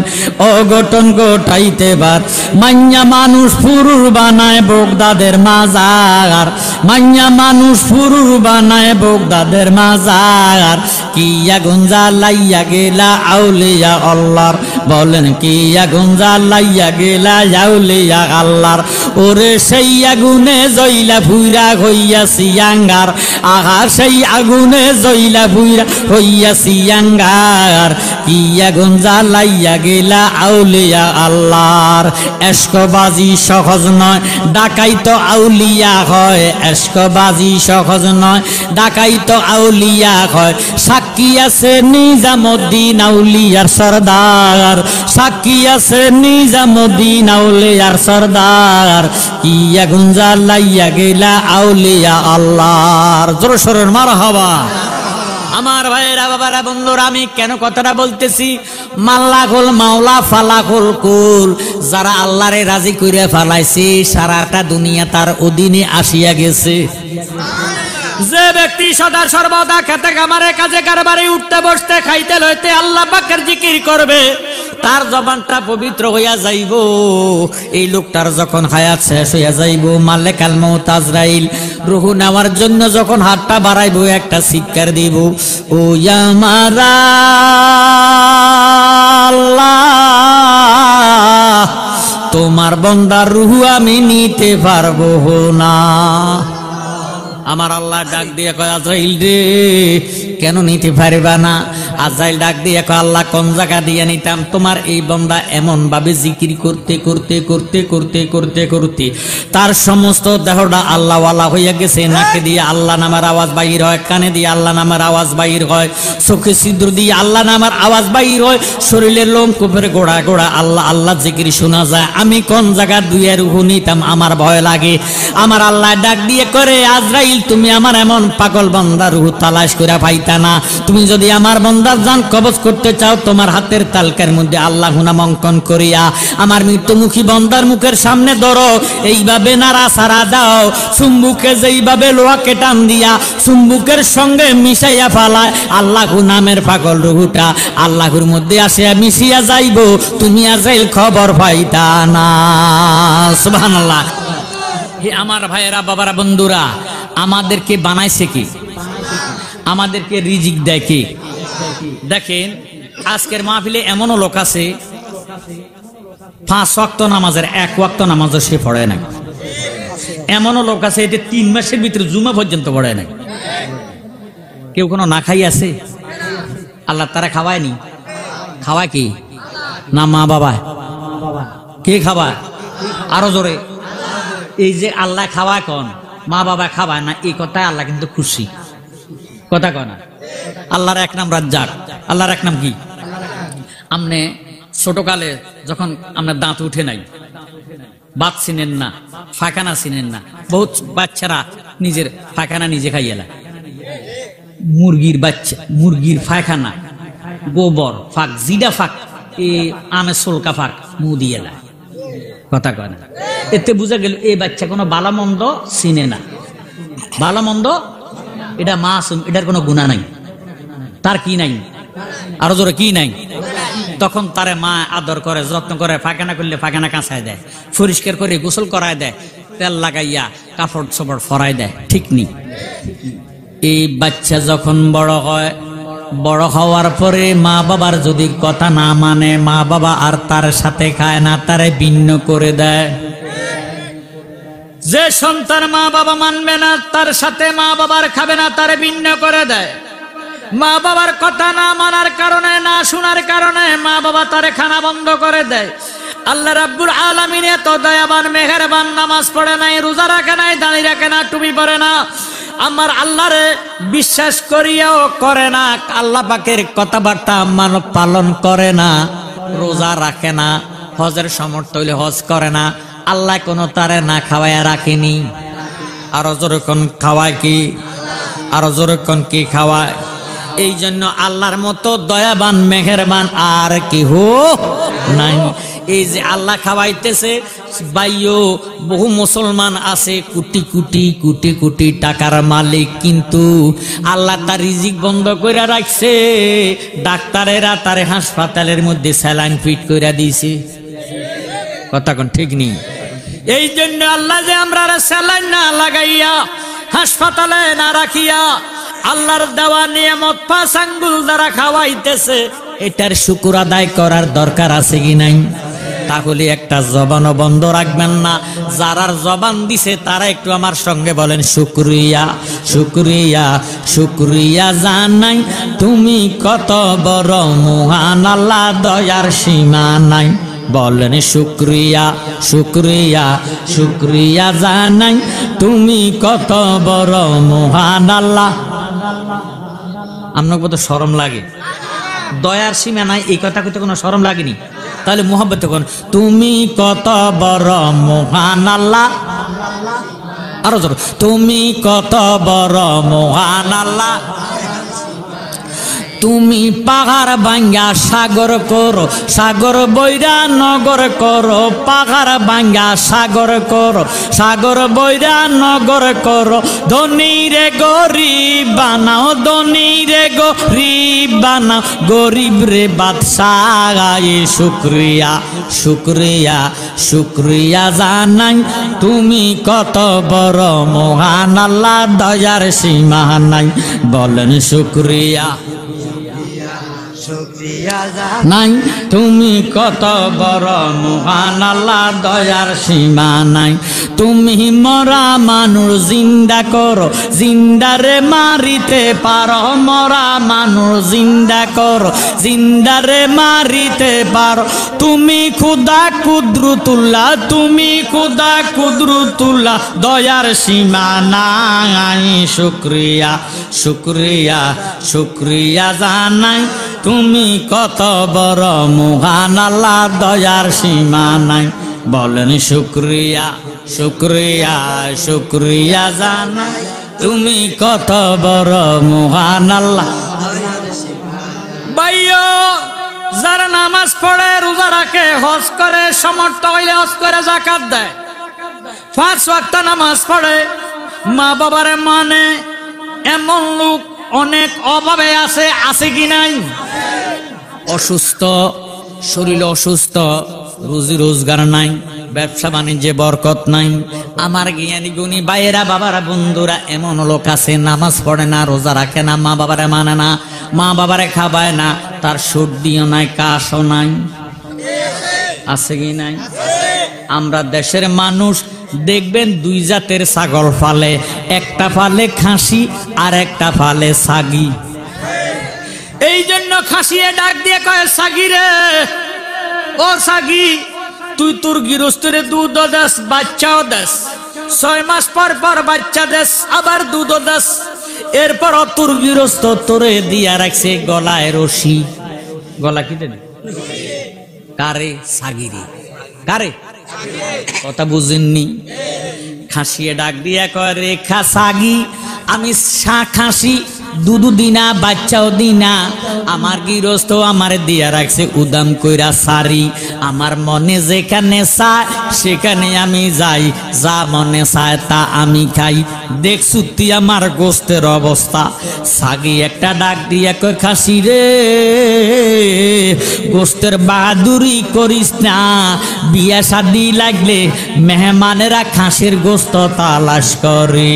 অঘটন ঘটাইতে পার মাইয়া মানুষ পুরুষ বানায় বগদাদের মাজার মাইয়া মানুষ পুরুষ বানায় বগদাদের মাজার কি আগুন জ্বালাইয়া গেলা আউলিয়া আল্লাহর বলেন কি আগুন জ্বালাইয়া গেলা আউলিয়া আল্লাহর ওরে সেই আগুনে জইলা ফুইরা হইয়াছি আঙ্গার আহার সেই আগুনে জইলা বুইরা হইয়াছি আঙ্গার কি আগুন জ্বালাইয়া গেলা আউলিয়া আল্লাহর এশকবাজি সহজ নয় ডাকাইতো আউলিয়া হয় এশকবাজি সহজ নয় ডাকাইতো আউলিয়া হয় সাক্ষী আছে নিজামুদ্দিন আউলিয়ার সরদার সাক্ষী আছে নিজামুদ্দিন আউলিয়ার সরদার কি আগুন জ্বালাইয়া গেলা আউলিয়া আল্লাহর জোরে সোরে মারহাবা আমার ভাইরা বাবারা বন্ধুরা আমি কেন কথাটা বলতেছি মাল্লাকুল মাওলা ফালাকুল কুল যারা আল্লাহরে রাজি কইরা ফেলাইছে সারাটা দুনিয়া তার অধীনে আসিয়া গেছে যে ব্যক্তি সদা সর্বদা খেতে খামারে কাজে কারবারে উঠতে বসতে খাইতে লইতে আল্লাহ পাকের জিকির করবে তার জবানটা পবিত্র হইয়া যাইব এই লোকটার যখন হায়াত শেষ হইয়া যাইব মালিকাল মউত আজরাইল রূহ নেওয়ার জন্য যখন হাতটা বাড়াইব একটা চিৎকার দিব ও আমার আল্লাহ তোমার বান্দার রূহ আমি নিতে পারবো না আমার আল্লাহ ডাক দিয়ে কয় আজরাইল রে কেন নিতে পারবা না আজরাইল ডাক দিয়ে কয় আল্লাহ কোন জায়গা দিয়ে নিতাম তোমার এই বান্দা এমন ভাবে জিকির করতে করতে করতে করতে করতে করতে তার সমস্ত দেহটা আল্লাহ ওয়ালা হইয়া গেছে নাকে দিয়ে আল্লাহ নামের আওয়াজ বাহির হয় কানে দিয়ে আল্লাহ নামের আওয়াজ বাহির হয় চোখে ছিদ্র দিয়ে আল্লাহ নামের আওয়াজ বাহির হয় শরীরের লোম কুপের গোড়া গোড়া আল্লাহ আল্লাহ জিকির শোনা যায় আমি কোন জায়গা দুইয়ে রূহ নিতাম আমার ভয় লাগে আমার আল্লাহ ডাক দিয়ে করে আজরাইল তুমি আমার এমন পাগল বান্দার রূহ তালাশ করে পাইতা না তুমি যদি আমার বান্দার জান কবজ করতে চাও তোমার হাতের তালকার মধ্যে আল্লাহ নাম অঙ্কন করিয়া আমার মৃত্যুমুখী বান্দার মুখের সামনে ধরো এইভাবে নাড়া সারা দাও চুম্বুকে যেইভাবে লোহাকে টান দিয়া চুম্বুকের সঙ্গে মিশাইয়া ফালায় আল্লাহ নামের পাগল রূহটা আল্লাহর মধ্যে আসিয়া মিশিয়া যাইব তুমি আজরাইল খবর পাইতা না সুবহানাল্লাহ হে আমার ভাইয়েরা বাবারা বন্ধুরা আমাদেরকে বানাইছে কি আমাদেরকে রিজিক দেয় কি দেখেন আজকের মাহফিলে এমনও লোক আছে 5 ওয়াক্ত নামাজের 1 ওয়াক্ত নামাজও সে পড়ে না এমনও লোক আছে এটা 3 মাসের ভিতরে জুমা পর্যন্ত পড়ে না কেউ কোনো না খাই আছে আল্লাহ তারা খাওয়ায়নি খাওয়ায় কি না মা বাবা কে খাওয়ায় আরো জোরে এই যে আল্লাহ খাওয়ায় কোন মা বাবা খাওয়ায় না এই কথায় আল্লাহ কিন্তু খুশি কথা কয় না আল্লাহর এক নাম রাজ্জাক আল্লাহর এক নাম কি আমনে ছোটকালে যখন আপনার দাঁত উঠে নাই বাত চিনেন না ফাঁকানা চিনেন না বহুত বাচ্চারা নিজের ফাঁকানা নিজে খাইয়েলা মুরগির বাচ্চা মুরগির ফাঁকানা গোবর ফাঁক জিডা ফাঁক এ আমের সোলকা ফাঁক মু দিয়েলা কথা কয় না এতে বুঝা গেল এই বাচ্চা কোনো ভালো মন্দ চিনে না ভালো মন্দ এটা মাসুম এটার কোনো গুনাহ নাই তার কি নাই আরো জোরে কি নাই তখন তারে মা আদর করে যত্ন করে ফাঁকানা করলে ফাঁকানা কাঁচায় দেয় পরিষ্কার করে গোসল করায় দেয় তেল লাগাইয়া কাপড় চোপড় ফরাই দেয় ঠিক নি এই বাচ্চা যখন বড় হয় বড় হওয়ার পরে মা বাবার যদি কথা না মানে মা বাবা আর তার সাথে খায় না তারে ভিন্ন করে দেয় যে সন্তান মা বাবা মানবে না তার সাথে মা বাবার খাবে না তারে ভিন্ন করে দেয় মা বাবার কথা না মানার কারণে না শোনার কারণে মা বাবা তারে খানা বন্ধ করে দেয় আল্লাহ রাব্বুল আলামিন এত দয়াবান মেহেরবান নামাজ পড়ে নাই রোজা রাখে নাই দাঁড়িয়ে রাখে না টুপি পরে না আমার আল্লাহরে বিশ্বাস করিয়াও করে না, আল্লাহ পাকের কথাবার্তা মানব পালন করে না, রোজা রাখে না, হজের সামর্থ্য হইলে হজ করে না, আল্লাহ কোনো তারে না খাওয়াইয়া রাখেনি। আরো জোরে কোন খাওয়ায় কি, আরো জোরে কোন কি খাওয়ায়। এই জন্য আল্লাহর মতো দয়াবান মেহেরবান আর কেহ নাই। এই যে আল্লাহ খাওয়াইতেছে ভাইও, বহু মুসলমান আছে কোটি কোটি কোটি কোটি টাকার মালিক, কিন্তু আল্লাহ তার রিজিক বন্ধ করে রাখছে। ডাক্তারেরা তারে হাসপাতালের মধ্যে স্যালাইন ফিট করে দিয়েছে। কথা কোন ঠিক নেই। এই জন্য আল্লাহ যে আমরা স্যালাইন না লাগাইয়া, হাসপাতালে না রাখিয়া, আল্লাহর দেওয়া নিয়ামত 5 আঙ্গুল দ্বারা খাওয়াইতেছে, এটার শুকর আদায় করার দরকার আছে কি নাই? তাহলে একটা জবানও বন্ধ রাখবেন না। যারার জবান দিছে তারা একটু আমার সঙ্গে বলেন শুকরিয়া, শুকরিয়া, শুকরিয়া জানাই, তুমি কত বড় মহান আল্লাহ, দয়ার সীমা নাই। বলেন শুকরিয়া, শুকরিয়া, শুকরিয়া জানাই, তুমি কত বড় মহান আল্লাহ। আপনাকে কত শরম লাগে? দয়ার সীমা নাই এই কথা কইতে কোনো শরম লাগেনি? তাহলে মোহাব্বত কোন, তুমি কত বড় মহান আল্লাহ। আরো জোর, তুমি কত বড় মহান আল্লাহ। তুমি পাহাড় ভাঙ্গা সাগর করো, সাগর বৈরা নগর করো, পাহাড় ভাঙ্গা সাগর করো, সাগর বৈরা নগর করো, ধনী রে গরিব বানাও, ধনী রে গরিব বানাও, গরিব রে বাদশাহ। শুকরিয়া, শুকরিয়া, শুকরিয়া জানাই, তুমি কত বড় মহান আল্লাহ, দয়ার সীমা নাই। বলেন শুকরিয়া নাই, তুমি কত বড় মহান আল্লাহ, দয়ার সীমা নাই। তুমি মরা মানুষ জিন্দা করো, জিন্দারে মারিতে পারো, মরা মানুষ জিন্দা করো, জিন্দারে মারিতে পারো। তুমি খুদা কুদরতুল্লাহ, তুমি খুদা কুদরতুল্লাহ, দয়ার সীমা নাই। শুকরিয়া, শুকরিয়া, শুকরিয়া জানাই, তুমি কত বড় মহান আল্লাহ, দয়ার সীমা নাই। বলেন শুকরিয়া, শুকরিয়া, শুকরিয়া জানাই, তুমি কত বড় মহান আল্লাহ। ভাইও, যারা নামাজ পড়ে, রোজা রাখে, হজ করে, সামর্থ্য হইলে হজ করে, যাকাত দেয়, 5 ওয়াক্ত নামাজ পড়ে, মা বাবারে মানে, এমন লোক অনেক অভাবে আছে, আছে কি নাই? অসুস্থ, শরীর অসুস্থ, রুজি রোজগার নাই, ব্যবসা বাণিজ্যে বরকত নাই। আমার জ্ঞানী গুণী ভাইয়েরা, বাবারা, বন্ধুরা, এমন লোক আছে নামাজ পড়ে না, রোজা রাখে না, মা বাবারে মানে না, মা বাবারে খাবায় না, তার সর্দিও নাই, কাশও নাই, আছে কি নাই? আমরা দেশের মানুষ দেখবেন 2 জাতের ছাগল ফালে, একটা ফালে খাসি আর একটা ফালে ছাগি। এই জন্য খাসিয়ে ডাক দিয়ে কয়, ছাগি রে, ও ছাগি, তুই তোর গৃহস্থরে দুধ দেস, বাচ্চাও দেস, 6 মাস পর পর বাচ্চা দেস, আবার দুধ দেস, এরপর তোর গৃহস্থ তোরে দিয়া রাখছে গলায় রশি। গলা কি দেন? কারে? ছাগিরে। কারে? কথা বুঝেননি? খাসিয়ে ডাক দিয়া কয়, রে ছাগি, আমি খাসি, দুধ দিনা, বাচ্চাও দিনা, আমার গৃহস্থ আমার দিয়া রাখছে উদাম কইরা সারি, আমার মনে যেখানে চায় সেখানে আমি যাই, যা মনে চায় তা আমি খাই, দেখছু তুই আমার গোস্তের অবস্থা। ছাগি একটা ডাক দিয়া কয়, খাসি রে, গোস্তের বাহাদুরি করিস না, বিয়া শাদি লাগলে মেহমানেরা খাসির গোস্ত তালাশ করে।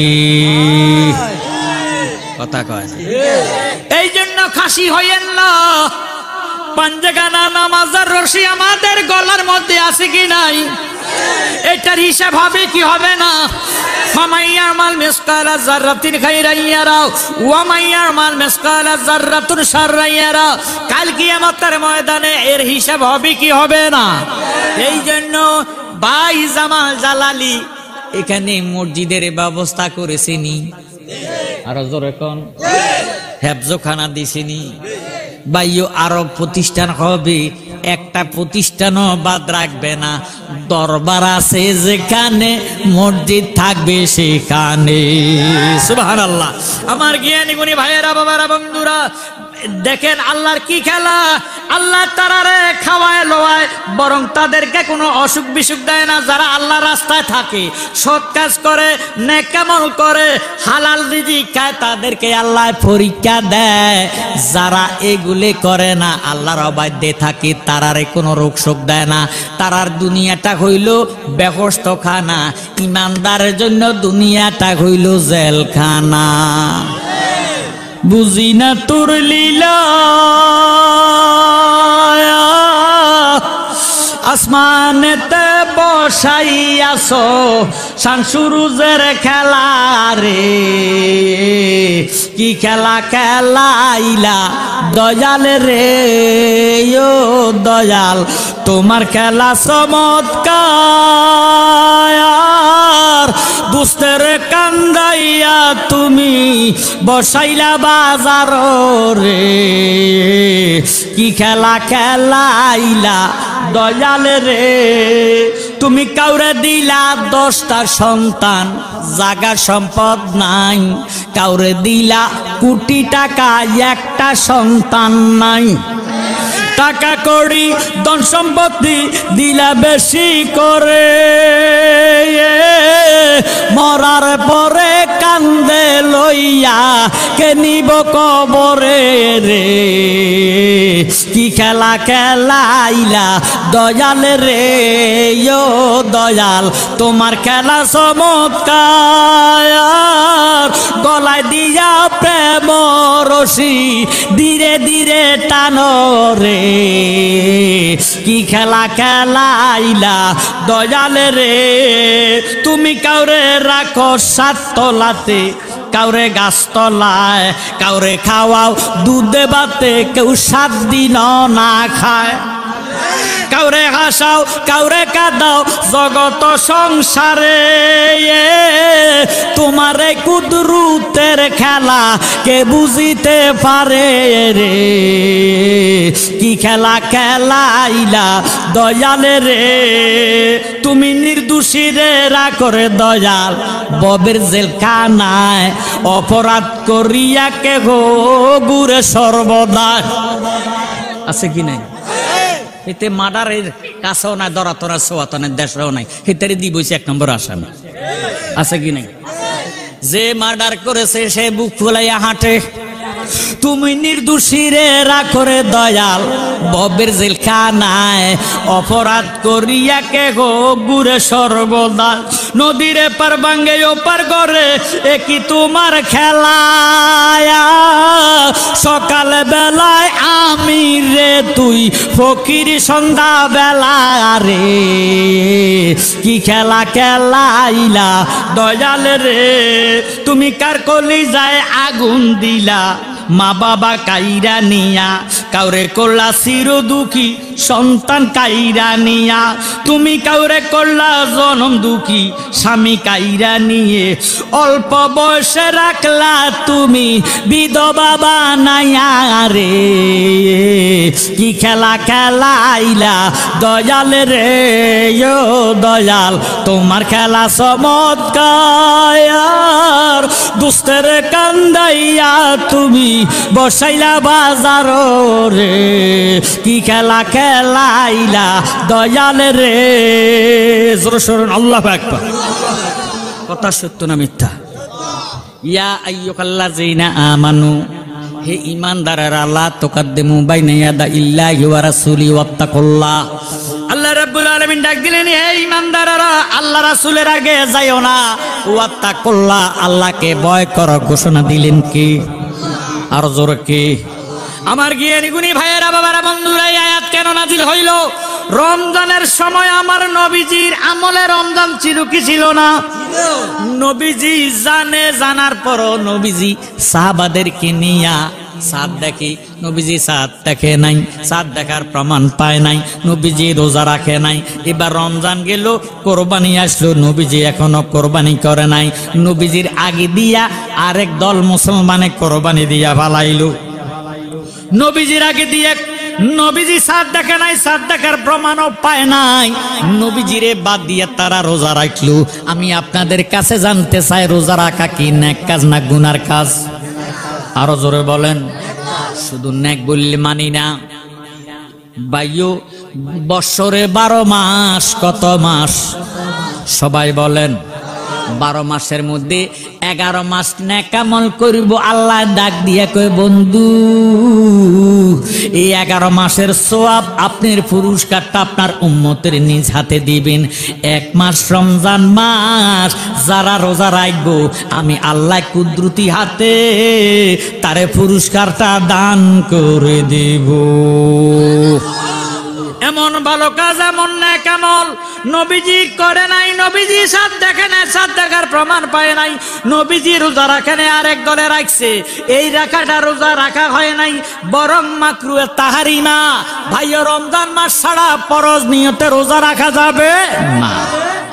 কথা কয়, এই জন্য খাসি হইয়েন না। পাঞ্জাগানা নামাজের রশি আমাদের গলার মধ্যে আছে কি নাই? এটার হিসাব হবে কি হবে না? ফামাইয়ামাল মিসকালা যাররাতিন খাইরান ইয়ারা ওয়া মাইয়ামাল মিসকালা যাররাতুন শাররান ইয়ারা। কাল কিয়ামতের ময়দানে এর হিসাব হবে কি হবে না? এই জন্য ভাই জামাল জালালি এখানে মসজিদের ব্যবস্থা করেছেনি। আরো জোরে কোন হেফজখানা দিছিনি বাইও আরো প্রতিষ্ঠান হবে একটা প্রতিষ্ঠানও বাদ রাখবে না দরবার আছে যেখানে মসজিদ থাকবে সেখানে সুবহানাল্লাহ আমার জ্ঞানী গুণী ভাইয়েরা বাবারা বন্ধুরা দেখেন আল্লাহর কি খেলা আল্লাহ তারারে খাওয়ায় লোয়ায় বরং তাদেরকে কোনো অসুখ বিসুখ দেয় না যারা আল্লাহর রাস্তায় থাকে সৎ কাজ করে নেক আমল করে হালাল রিজিক খায় তাদেরকে আল্লাহ পরীক্ষা দেয় যারা এগুলি করে না আল্লাহর অবাধ্যে থাকে তারারে কোনো রোগ শোক দেয় না তারার দুনিয়াটা হইল বেহেশতখানা ইমানদারের জন্য দুনিয়াটা হইল জেলখানা বুঝি না তোর লীলা আসমানেতে বসাইয়াছো শান সুরুজের খেলা রে কি খেলা খেলাইলা দয়াল রে ও দয়াল তোমার খেলা চমৎকার দুস্তের কান্দাইয়া তুমি বসাইলা বাজার রে কি খেলা খেলাইলা দয়াল রে তুমি কাউরে দিলা 10টা সন্তান জাগা সম্পদ নাই কাউরে দিলা কোটি টাকা একটা সন্তান নাই টাকা কড়ি ধন সম্পত্তি দিলা বেশি করে মরার পরে কান্দে লইয়া কে নিব কবরে রে কি খেলা খেলাইলা দয়াল রে ও দয়াল তোমার খেলা চমৎকার গলায় দিয়া প্রেম রশি ধীরে ধীরে টানো রে কি খেলা খেলাইলা দয়াল রে তুমি কাউরে রাখো 7 তলাতে কাউরে গাছ তলায় কাউরে খাওয়াও দুধে ভাতে কেউ 7 দিন না খায় কাউরে হাসাও কাউরে কাঁদাও জগত সংসারে তোমারে কুদরতের খেলা কে বুঝিতে পারে রে কি খেলা খেলাইলা দয়াল রে তুমি নির্দোষী রে করে দয়াল ববের জেলখানায় অপরাধ করিয়া কে গো গুরে সর্বদা আছে কি নাই এতে মার্ডারের কাছেও নাই দরাতরা সোয়াতনের দেশেও নাই হেতারে দি বইছে 1 নম্বর আসামি আছে কি নাই যে মার্ডার করেছে সে বুক ফুলাইয়া হাঁটে তুমি নির্দোষী রে করে দয়াল ববের জেলখানায় অপরাধ করিয়া কে গো গুরে সর্বদা নদীর পার ভাঙ্গে ওপার করে একই তোমার খেলা সকাল বেলায় আমি রে তুই ফকির সন্ধ্যা বেলা রে কি খেলা খেলাইলা দয়াল রে তুমি কার কলিজায় আগুন দিলা মা বাবা কাইরা নিয়া কাউরে করলা চির দুঃখী সন্তান কাইরা নিয়া তুমি কাউরে করলা জনম দুঃখী স্বামী কাইরা নিয়ে অল্প বয়সে রাখলা তুমি বিধবা বানাইয়া রে কি খেলা খেলাইলা দয়াল রে ও দয়াল তোমার খেলা চমৎকার দুস্তের কান্দাইয়া তুমি বসাইলা বাজার রে কি খেলা খেলাইলা দয়াল রে জোরে সোরে আল্লাহু আকবার কথা সত্য না মিথ্যা ইয়া আইয়ুহাল্লাযীনা আমানু হে ঈমানদারেরা লা তুকাদ্দিমু বাইনা ইয়াদাইল্লাহি ওয়া রাসূলি ওয়াত্তাকুল্লাহ আল্লাহ রাব্বুল আলামিন ডাক দিলেন হে ঈমানদারেরা আল্লাহ রাসূলের আগে যাইও না ওয়াত্তাকুল্লাহ আল্লাহকে ভয় করো ঘোষণা দিলেন কি আর জোরে কি আমার জ্ঞানী গুণী ভাইয়েরা বাবারা বন্ধুরা এই আয়াত কেন নাজিল হইল রমজানের সময় আমার নবীজির আমলে রমজান ছিল কি ছিল না নবীজি জানার পরও নবীজি সাহাবাদেরকে নিয়া চাঁদ দেখি, নবীজি চাঁদ দেখে নাই, চাঁদ দেখার প্রমাণ পায় নাই, নবীজি রোজা রাখে নাই। এবার রমজান গেল, কোরবানি আসলো, নবীজি এখনো কোরবানি করে নাই। নবীজির আগে দিয়া আরেক দল মুসলমানে কোরবানি দিয়া ফালাইলো। নবীজির আগে দিয়ে নবীজি চাঁদ দেখে নাই, চাঁদ দেখার প্রমাণও পায় নাই, নবীজিরে বাদ দিয়ে তারা রোজা রাখলো। আমি আপনাদের কাছে জানতে চাই, রোজা রাখা কি নেক কাজ না গুনার কাজ? আরো জোরে বলেন। শুধু নেক বললে মানি না ভাইও, বৎসরে 12 মাস। কত মাস? সবাই বলেন। 12 মাসের মধ্যে 11 মাস নেক আমল করব। আল্লাহ ডাক দিয়া কয়, বন্ধু এই 11 মাসের সওয়াব আপনার পুরস্কারটা আপনার উম্মতের নিজ হাতে দিবেন। 1 মাস রমজান মাস যারা রোজা রাখবো, আমি আল্লাহ কুদরতি হাতে তারে পুরস্কারটা দান করে দেব। এমন ভালো কাজ, এমন নেক আমল নবীজি করে নাই। নবীজি চাঁদ দেখে নাই, চাঁদ দেখার প্রমাণ পায় নাই, নবীজি রোজা রাখে নাই, আরেক দলে রাখছে। এই রাখাটা রোজা রাখা হয় নাই, বরং মাকরুহে তাহরিমা। ভাইও, রমজান মাস ছাড়া ফরজ নিয়তে রোজা রাখা যাবে না।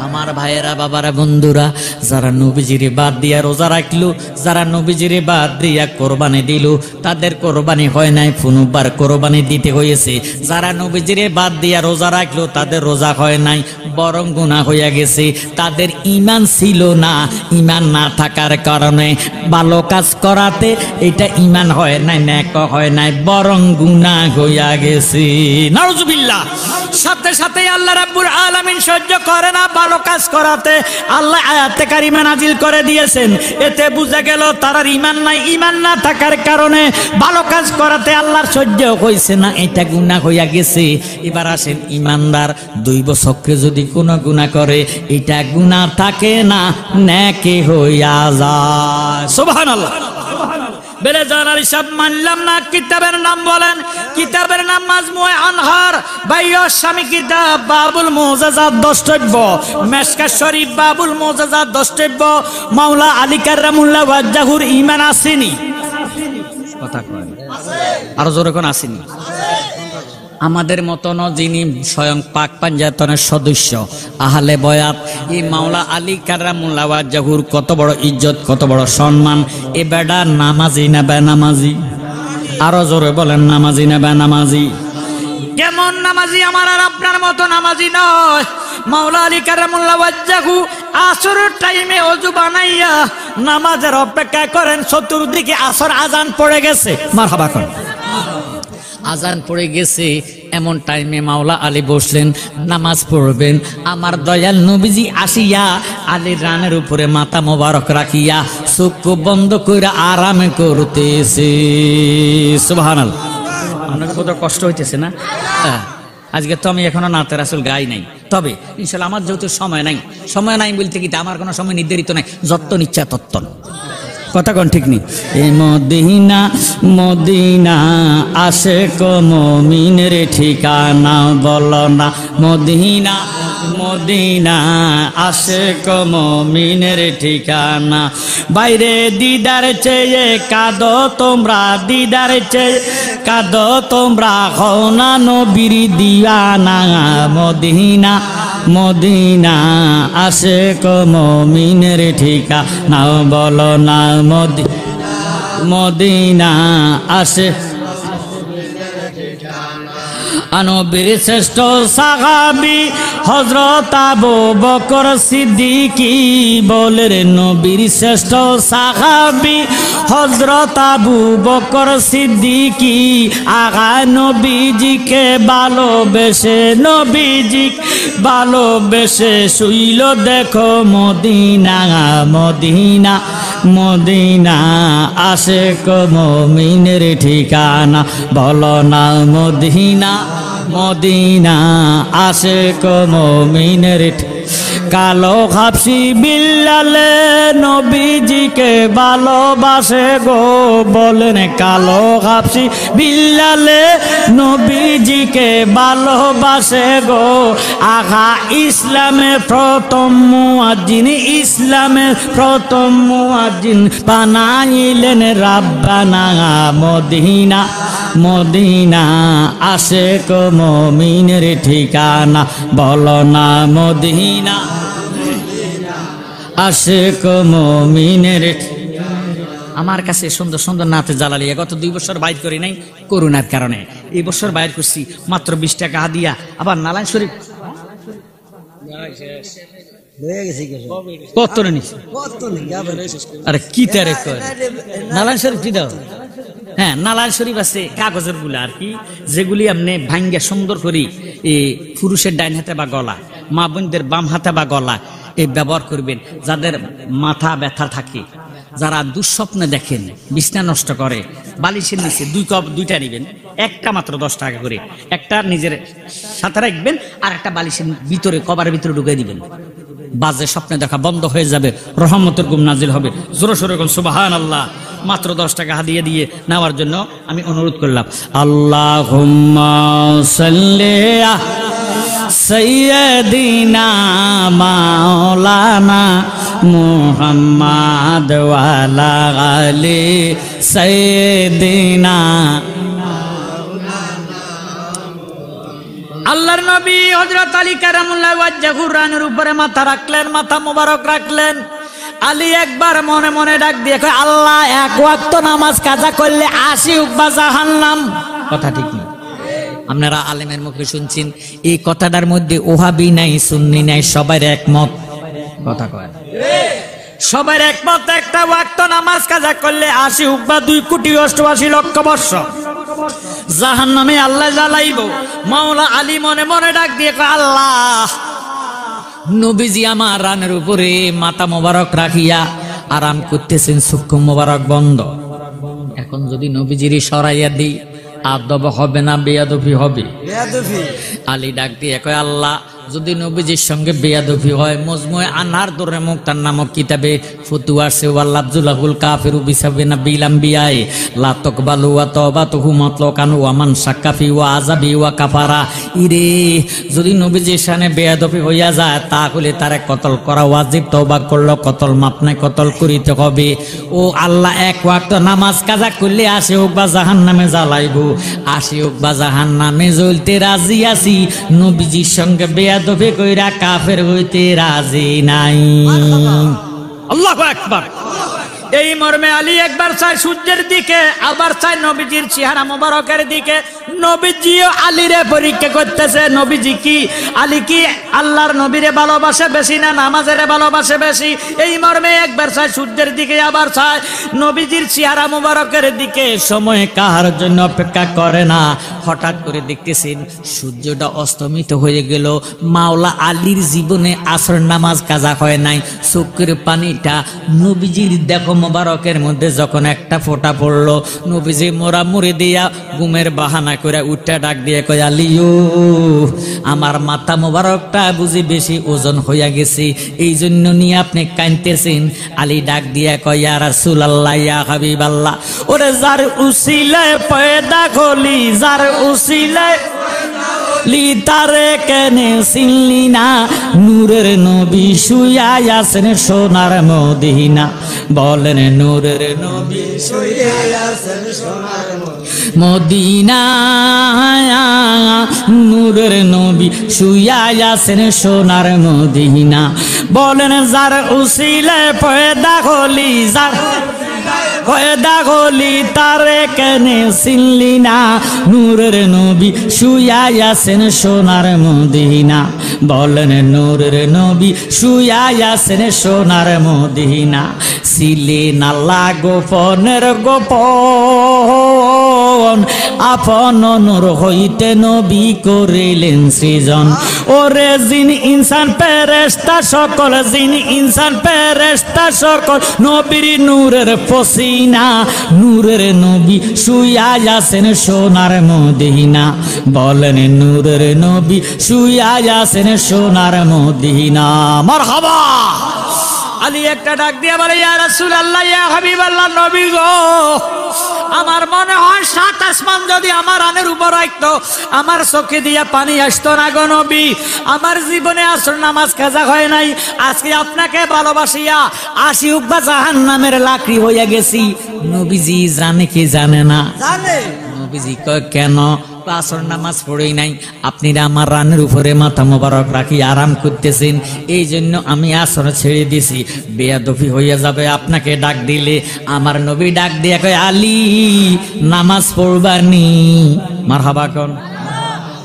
আমার ভাইয়েরা, বাবারা, বন্ধুরা, যারা নবীজিরে বাদ দিয়া রোজা রাখলো, যারা নবীজিরে বাদ দিয়া কোরবানি দিল, তাদের কোরবানি হয় নাই, পুনর্বার কোরবানি দিতে হয়েছে। যারা নবীজিরে বাদ দিয়া রোজা রাখলো, তাদের রোজা হয় নাই, বরং গুনাহ হইয়া গেছে। তাদের ঈমান ছিল না, ঈমান না থাকার কারণে ভালো কাজ করাতে এটা ঈমান হয় নাই, নেক হয় নাই, বরং গুনাহ হইয়া গেছে। নাউজুবিল্লাহ। সাথে সাথে আল্লাহ রাব্বুল আলামিন সহ্য করে না ভালো কাজ করাতে। আল্লাহ আয়াতে কারিমা নাজিল করে দিয়েছেন। এতে বুঝা গেল তার ঈমান নাই, ঈমান না থাকার কারণে ভালো কাজ করাতে আল্লাহর সহ্য হইছে না, এটা গুনাহ হইয়া গেছে। এবার আসেন, ঈমানদার দৈব চক্রে যদি কোনো গুনাহ করে, এটা গুনাহ থাকে না, নেকি হইয়া যায়। সুবহানাল্লাহ। বেলে জানার হিসাব মানলাম না। কিতাবের নাম বলেন। কিতাবের নাম মাজমুয়ে আনহার, বাইয় স্বামী কিতাব, বাবুল মুজাজাত দ্রষ্টব্য, মেশকাত শরীফ, বাবুল মুজাজাত দ্রষ্টব্য। মাওলা আলী কাররামুল্লাহ ওয়াজহুর ঈমান আসেনি? কথা কয় আরো জোরে কোন আসেনি? আমাদের মতন যিনি স্বয়ং পাক পাঞ্জাতনের সদস্য, আহলে বয়াত, এই মাওলা আলী কাররামুল্লাহ ওয়াজহুর কত বড় ইজ্জত, কত বড় সম্মান। এ বেটা নামাজি না বেনামাজি? আরো জোরে বলেন, নামাজি না বেনামাজি? কেমন নামাজি? আমার আর আপনার মতো নামাজি নয়। মাওলা আলী কাররামুল্লাহ ওয়াজহু আসরের টাইমে ওযু বানাইয়া নামাজের অপেক্ষা করেন। চতুর্দিকে আসর আজান পড়ে গেছে। মারহাবা করেন। আজান পড়ে গেছে, এমন টাইমে মাওলা আলী বসলেন, নামাজ পড়বেন। আমার দয়াল নবীজি আসিয়া আলীর রানের উপরে মাথা মোবারক রাখিয়া চোখ বন্ধ করে আরামে করতেছে। সুবহানাল্লাহ। আপনাকে কত কষ্ট হইতেছে না? আজকে তো আমি এখনো নাতে রাসূল গাই নাই, তবে ইনশাআল্লাহ আমার যেহেতু সময় নাই বলতে কি আমার কোনো সময় নির্ধারিত নাই, যত নিচ্ছা তত্ত। কথা কোন ঠিক নেই। এ মদিনা মদিনা আশিক মুমিনের ঠিকানা, বলো না মদিনা মদিনা আশিক মুমিনের ঠিকানা। বাইরে দিদার চেয়ে কাঁদো তোমরা, দিদার চেয়ে কাঁদো তোমরা, হও না নবীর দিওয়ানা। মদিনা মদিনা আশিক মুমিনের ঠিকানা, বলো না মদিনা আসে। নবীর শ্রেষ্ঠ সাহাবী হযরত আবু বকর সিদ্দিকী, বলে রে নবীর শ্রেষ্ঠ সাহাবী হযরত আবু বকর সিদ্দিকী। আগা নবীজিকে ভালোবেসে, নবীজি ভালোবেসে শুইল দেখো মদিনা। মদিনা মদিনা আশিক মুমিনের ঠিকানা, বলো না মদিনা মদিনা আশিক মুমিনের কালো হাবশি বিল্লালে নবীজিকে ভালোবাসে গো বলেন কালো হাবশি বিল্লালে নবীজিকে ভালোবাসে গো আগা ইসলামের প্রথম মুয়াজ্জিন ইসলামের প্রথম মুয়াজ্জিন বানাইলেন রাব্বানা মদিনা মদিনা আশিক মুমিনের ঠিকানা বলো না মদিনা আশিক মুমিনের। আমার কাছে সুন্দর সুন্দর নাতে জালালিয়া গত 2 বছর বাইর করি নাই করোনার কারণে, এই বছর বাইর করছি মাত্র 20 টাকা হাদিয়া। আবার নালান শরীফ কত নিস আরে কি তারে কর নালান শরীফ কি দাও। হ্যাঁ নালান শরীফ আছে কাগজের গুলা আর কি, যেগুলি আপনি ভাঙ্গা সুন্দর করি এই পুরুষের ডাইন হাতে বা গলা, মা বোনদের বাম হাতে বা গলা এই ব্যবহার করবেন। যাদের মাথা ব্যথা থাকে, যারা দুঃস্বপ্নে দেখেন, বিছনা নষ্ট করে, বালিশের নিচে 2টা নিবেন, একটা মাত্র 10 টাকা করে, একটা নিজের সাথে রাখবেন আর একটা বালিশের ভিতরে কভারের ভিতরে ঢুকিয়ে দিবেন। বাজে স্বপ্নে দেখা বন্ধ হয়ে যাবে, রহমতের গুম নাজিল হবে। জোরে সোরে কোন সুবহানাল্লাহ। মাত্র 10 টাকা হাদিয়া দিয়ে নেওয়ার জন্য আমি অনুরোধ করলাম। আল্লাহুম্মা সাল্লি সাইয়্যিদিনা মাওলানা মুহাম্মাদ ওয়া আলা আলি সাইয়্যিদিনা। আল্লাহর নবী হযরত আলী কারামুল্লাহ ওয়াজহু রানের উপরে মাথা রাখলেন, মাথা মোবারক রাখলেন। আলী একবার মনে মনে ডাক দিয়ে কয় আল্লাহ এক ওয়াক্ত নামাজ কাজা করলে 80 উকবা জাহান্নাম। কথা ঠিক না? আপনারা আলেমের মুখে শুনছেন, এই কথাটার মধ্যে ওহাবি নাই সুন্নি নাই, সবার একমত। কথা কয় সবার একমত, একটা ওয়াক্ত নামাজ কাজা করলে 80 উকবা 2,88,00,000 বর্ষ জাহান্নামে আল্লাহ জ্বালাইব। মাওলা আলী মনে মনে ডাক দিয়ে কয় আল্লাহ নবীজি আমার রানের উপরে মাথা মোবারক রাখিয়া আরাম করতেছেন, চক্ষু মোবারক বন্ধ। এখন যদি নবীজির সরাইয়া দিই আদব হবে না বেয়াদবি হবে? আলী ডাক দিয়ে কয় আল্লাহ যদি নবীজির সঙ্গে বেয়াদবি হয়, মজমুয়ে আনহার দরে মুক্তার নামক কিতাবে ফতুয়া আছে ওয়াল্লাবজুলাহুল কাফিরু বিসাবিনা বিলাম্বিয়ায়ে লা তাকবালু ওয়া তাওবাতুহু মাতলাকান ওয়া মান শাক্কাফি ওয়া আযাবি ওয়া কাফারা। ইরে যদি নবীজির শানে বেয়াদবি হইয়া যায় তাহলে তারে কতল করা ওয়াজিব, তওবা করলো কতল মাপ নাই, কতল করিতে হবে। ও আল্লাহ এক ওয়াক্ত নামাজ কাজা করলে 80 উকবা জাহান্নামে জ্বালাইব, 80 উকবা জাহান্নামে জ্বলতে রাজি আছি, নবীজির সঙ্গে বেয়াদবি কইরা কাফের হইতে রাজি নাই। আল্লাহু আকবার। এই মর্মে আলী একবার চায় সূর্যের দিকে, আবার চায় নবীজির চেহারা মোবারকের দিকে। নবীজিও আলীরে পরীক্ষা করতেছে, নবীজি কি আলী কি আল্লাহর নবীরে ভালোবাসে বেশি না নামাজের ভালোবাসে বেশি? এই মর্মে একবার চায় সূর্যের দিকে, আবার চায় নবীজির চেহারা মোবারকের দিকে। সময় কাহার জন্য অপেক্ষা করে না। হঠাৎ করে দেখতেছেন সূর্যটা অস্তমিত হয়ে গেল। মাওলা আলীর জীবনে আসর নামাজ কাজা হয় নাই। চোখের পানিটা নবীজির দেখো মোবারকের মধ্যে যখন একটা ফোঁটা পড়লো, নবীজি মোরা মুড়ে দিয়া ঘুমের বাহানা করে উঠে ডাক দিয়ে কয় আলীও আমার মাথা মোবারকটা বুঝি বেশি ওজন হইয়া গেছে, এই জন্য নিয়ে আপনি কাঁদতেছেন। আলী ডাক দিয়া কয় ইয়া রাসূলুল্লাহ ইয়া হাবিবাল্লাহ, ওরে যার উসিলায় পয়দা খলি, যার উসিলায় লি তারে কেনে চিনলি না, নূরের নবী শুইয়া আছেন সোনার মদিনা। বলেন নূরের নবী শুইয়া আছেন সোনার মদিনা, নূরের নবী শুইয়া আছেন সোনার মদিনা। বলেন যার উসিলায় পয়দা হলি, যার পয়দা হলি তারে কেনে চিনলি না, নূরের নবী শুইয়া আছেন সোনার মদিনা। বলেন নূরের নবী শুইয়া আছেন সোনার মদিনা। ছিলেন আল্লাহ গোপনের গোপন, আপন নূর হইতে নবী করিলেন সৃজন। ওরে জিন ইনসান ফেরেশতা সকল, জিন ইনসান ফেরেশতা সকল নবীর নূরের পসি সকিনা নূরের নবী শুইয়া আছেন সোনার মদিনা বলেন নূরের নবী শুইয়া আছেন সোনার মদিনা মারহাবা আলী একটা ডাক দিয়ে বলে ইয়া রাসূলুল্লাহ ইয়া হাবিবাল্লাহ নবী গো আমার মনে হয় সাত আসমান যদি আমার আনের উপর রাখতো আমার চোখে দিয়া পানি আসতো না গো নবী আমার জীবনে আসর নামাজ কাজা হয় নাই আজকে আপনাকে ভালোবাসিয়া আশি উকবা জাহান্নামের লাকড়ি হইয়া গেছি নবীজি জানে কি জানে না জানে নবীজি কয় কেন আসর নামাজ পড়েই নাই আপনারা আমার রানের উপরে মাথা মোবারক রাখি আরাম করতেছেন এই জন্য আমি আসর ছেড়ে দিছি বেয়াদফি হইয়া যাবে আপনাকে ডাক দিলে আমার নবী ডাক দিয়া কয় আলী নামাজ পড়বানি মারহাবা কোন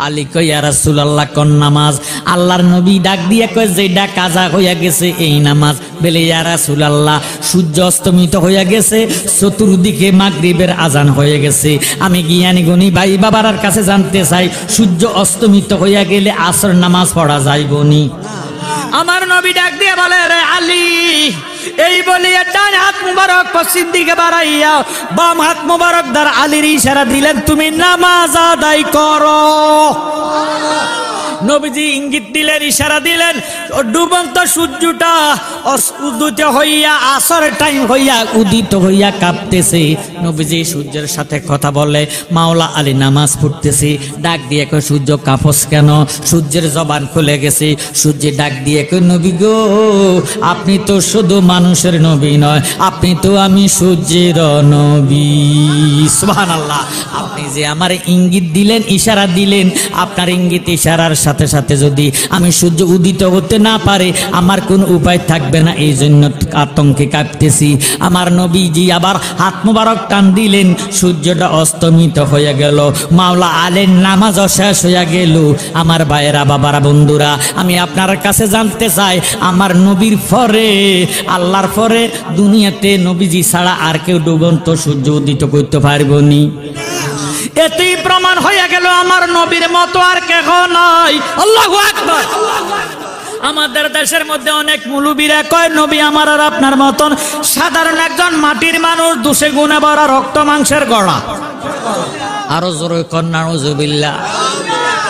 আলী কয় ইয়া রাসূলুল্লাহ কোন নামাজ আল্লাহর নবী ডাক দিয়া কয় যেটা কাজা হইয়া গেছে এই নামাজ বলে ইয়া রাসূলুল্লাহ সূর্য অস্তমিত হইয়া গেছে চতুর্দিকে মাগরিবের আজান হয়ে গেছে আমি জ্ঞানী গুণী ভাই বাবার কাছে জানতে চাই সূর্য অস্তমিত হইয়া গেলে আসর নামাজ পড়া যাইবনি আমার নবী ডাক দিয়ে বলে রে আলী এই বলিয়া ডান হাত মুবারক পশ্চিম দিকে বাড়াইয়া বাম হাত মুবারক দ্বার আলীর ইশারা দিলেন তুমি নামাজ আদায় করো নবীজি ইঙ্গিত দিলেন ইশারা দিলেন ডুবন্ত সূর্যটা উদিত হইয়া আসর টাইম হইয়া উদিত হইয়া কাঁপতেছে নবীজি সূর্যের সাথে কথা বলে মাওলা আলী নামাজ পড়তেছে ডাক দিয়ে কয় সূর্য কাঁপস কেন সূর্যের জবান খুলে গেছে সূর্য ডাক দিয়ে কয় নবী গো আপনি তো শুধু মানুষের নবী নয় আপনি তো আমি সূর্যের নবী সুবহানাল্লাহ আপনি যে আমার ইঙ্গিত দিলেন ইশারা দিলেন আপনার ইঙ্গিত ইশারার সাথে সাথে যদি আমি সূর্য উদিত হতে না পারে আমার কোন উপায় থাকবে না এই জন্য আতঙ্কে কাঁপতেছি আমার নবীজি আবার হাত মোবারক টান দিলেন সূর্যটা অস্তমিত হয়ে গেল মাওলা আলীর নামাজ শেষ হয়ে গেল আমার ভাইয়েরা বাবারা বন্ধুরা আমি আপনার কাছে জানতে চাই আমার নবীর পরে আল্লাহর পরে দুনিয়াতে নবীজি ছাড়া আর কেউ ডুবন্ত সূর্য উদিত করতে পারবনি এতেই প্রমাণ হয়ে গেল আমার নবীর মতো আর কেহ নাই আল্লাহু আকবার আমাদের দেশের মধ্যে অনেক মুলুবীরা কয় নবী আমার আর আপনার মতন সাধারণ একজন মাটির মানুষ দোষে গুণে ভরা রক্ত মাংসের গড়া আরো জোরে কন্যা নাউজুবিল্লাহ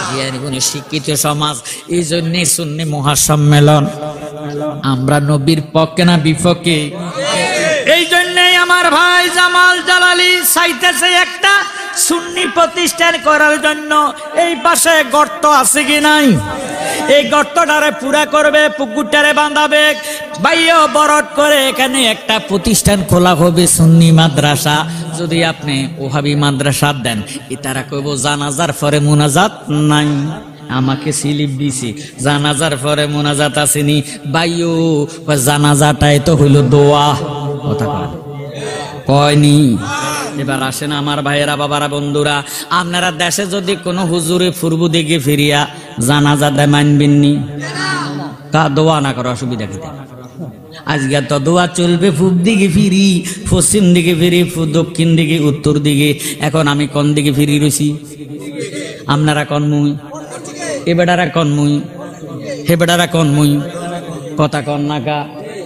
জ্ঞানী গুণী শিক্ষিত সমাজ এই জন্য সুন্নি মহাসম্মেলন আমরা নবীর পক্ষে না বিপক্ষে এই জন্যই আমার ভাই জামাল জালালি চাইতেছে একটা সুন্নি প্রতিষ্ঠান করার জন্য এই পাশে গর্ত আছে কি নাই এই গর্তটারে পুরা করবে পুকুরটারে বাঁধাবে বাইয় বরট করে এখানে একটা প্রতিষ্ঠান খোলা হবে সুন্নি মাদ্রাসা যদি আপনি ওহাবি মাদ্রাসা দেন তারা কইব জানাজার পরে মুনাজাত নাই আমাকে স্লিপ দিছি জানাজার পরে মুনাজাত আসেনি বাইও জানাজাটাই তো হইল দোয়া কথা কয়নি এবার আসেন আমার ভাইয়েরা বাবারা বন্ধুরা আপনারা দেশে যদি কোনো হুজুরে পূর্ব দিকে ফিরিয়া জানাজা দেয় মানবেননি তা দোয়া না করার অসুবিধা কি আজকে তো দোয়া চলবে পূব দিকে ফিরি পশ্চিম দিকে ফিরি দক্ষিণ দিকে উত্তর দিকে এখন আমি কোন দিকে ফিরি রয়েছি আপনারা কনমুই এ বেটারা কনমুই হে বেটারা কনমুই কথা কন নাকা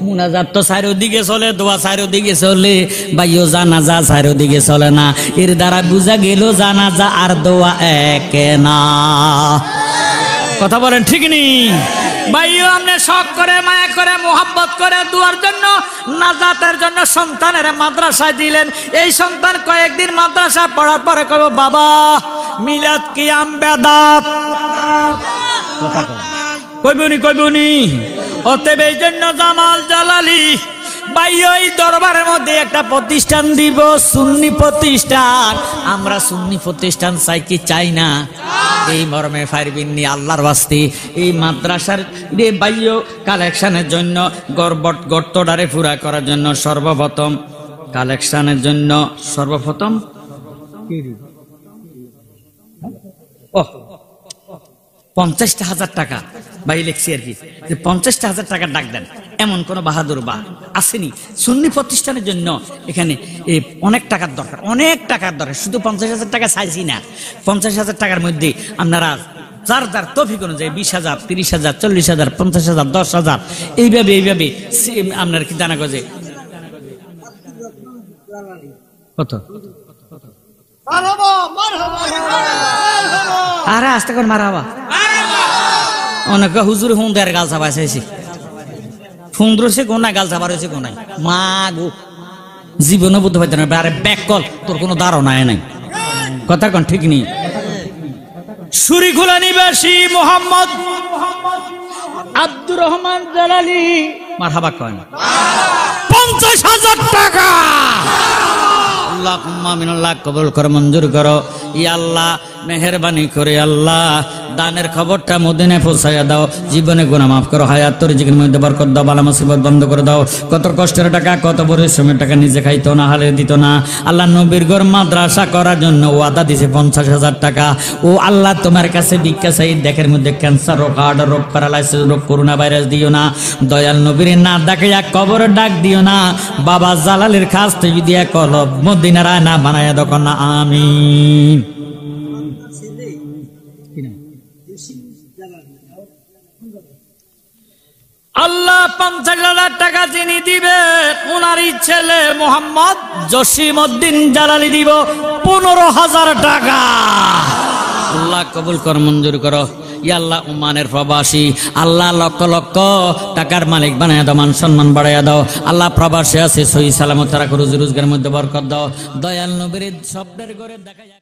মুনাজাত তো চারিদিকে চলে দোয়া চারিদিকে চলে বাইও জানাজা চারিদিকে চলে না এর দ্বারা বুঝা গেল জানাজা আর দোয়া এক না কথা বলেন ঠিক নেই ভাইও আপনি শখ করে মায়া করে মোহাব্বত করে দুয়ার জন্য নাজাতের জন্য সন্তানের মাদ্রাসায় দিলেন এই সন্তান কয়েকদিন মাদ্রাসা পড়ার পরে কব বাবা মিলাদ কিয়াম বেদাত কইবনি অতএব এই জন্য জামাল জালালি ভাইও এই দরবারের মধ্যে একটা প্রতিষ্ঠান দিব সুন্নি প্রতিষ্ঠান আমরা সুন্নি প্রতিষ্ঠান চাই কি চাই না এই মর্মে ফারবিননি আল্লাহর ওয়াস্তে এই মাদ্রাসার রে বাইও কালেকশনের জন্য গর্তটারে পুরা করার জন্য সর্বপ্রথম কালেকশনের জন্য সর্বপ্রথম 50,000 টাকা ভাই লিখছি আর কি যে 50,000 টাকা ডাক দেন এমন কোন বাহাদুর বা আসেনি সুন্নি প্রতিষ্ঠানের জন্য এখানে অনেক টাকার দরকার শুধু 50,000 টাকা চাইছি না 50,000 টাকার মধ্যে আপনারা যার যার তৌফিক অনুযায়ী 20,000 30,000 40,000 50,000 10,000 এইভাবে আপনার কি জানা গেছে কত? আরে আস্তে করে মারাবা অনেক হুজুর হুন্দের গাল চাপা চাইছি সুন্দর সে গোনায় গাল চাপা রয়েছে গোনায় মা গো জীবনে বুঝতে পারতে না আরে ব্যাক কল তোর কোনো ধারণায় নাই কথা কোন ঠিক নেই সুরিখোলা নিবাসী মোহাম্মদ আব্দুর রহমান জালালি মারহাবা কয় 50,000 টাকা আল্লাহুম্মা মিনাল্লাহ কবুল কর মঞ্জুর করো ইয়া আল্লাহ মেহেরবানি করে আল্লাহ দানের খবরটা মদিনায় পৌঁছায়া দাও জীবনে গুনাহ মাফ করো হায়াত তোর জীবনের মধ্যে বরকত দাও বালা মুসিবত বন্ধ করে দাও কত কষ্টের টাকা কত পরিশ্রমের টাকা নিজে খাইতো না হালে দিত না আল্লাহ নবীর ঘর মাদ্রাসা করার জন্য ওয়াদা দিয়েছে 50,000 টাকা ও আল্লাহ তোমার কাছে ভিক্ষা চাই দেখের মধ্যে ক্যান্সার রোগ হার্ট রোগ প্যারালাইসিস রোগ করোনা ভাইরাস দিও না দয়াল নবীর না ডাকিয়া কবর ডাক দিও না বাবা জালালের কাছ থেকে দিয়া কলব মদিনার আয়না বানায়া দোকান না আমিন আল্লাহ 50,000 টাকা যিনি দিবে ওনারই ছেলে মোহাম্মদ জসিম উদ্দিন জালালি দিব 15,000 টাকা আল্লাহ কবুল কর মঞ্জুর করো ইয়া আল্লাহ ওমানের প্রবাসী আল্লাহ লক্ষ লক্ষ টাকার মালিক বানায়া দাও মান সম্মান বাড়াইয়া দাও আল্লাহ প্রবাসী আছে সহি সালামত রাখো রুজি রোজগারের মধ্যে বরকত দাও দয়াল নবীর স্বপ্নের ঘরে দেখা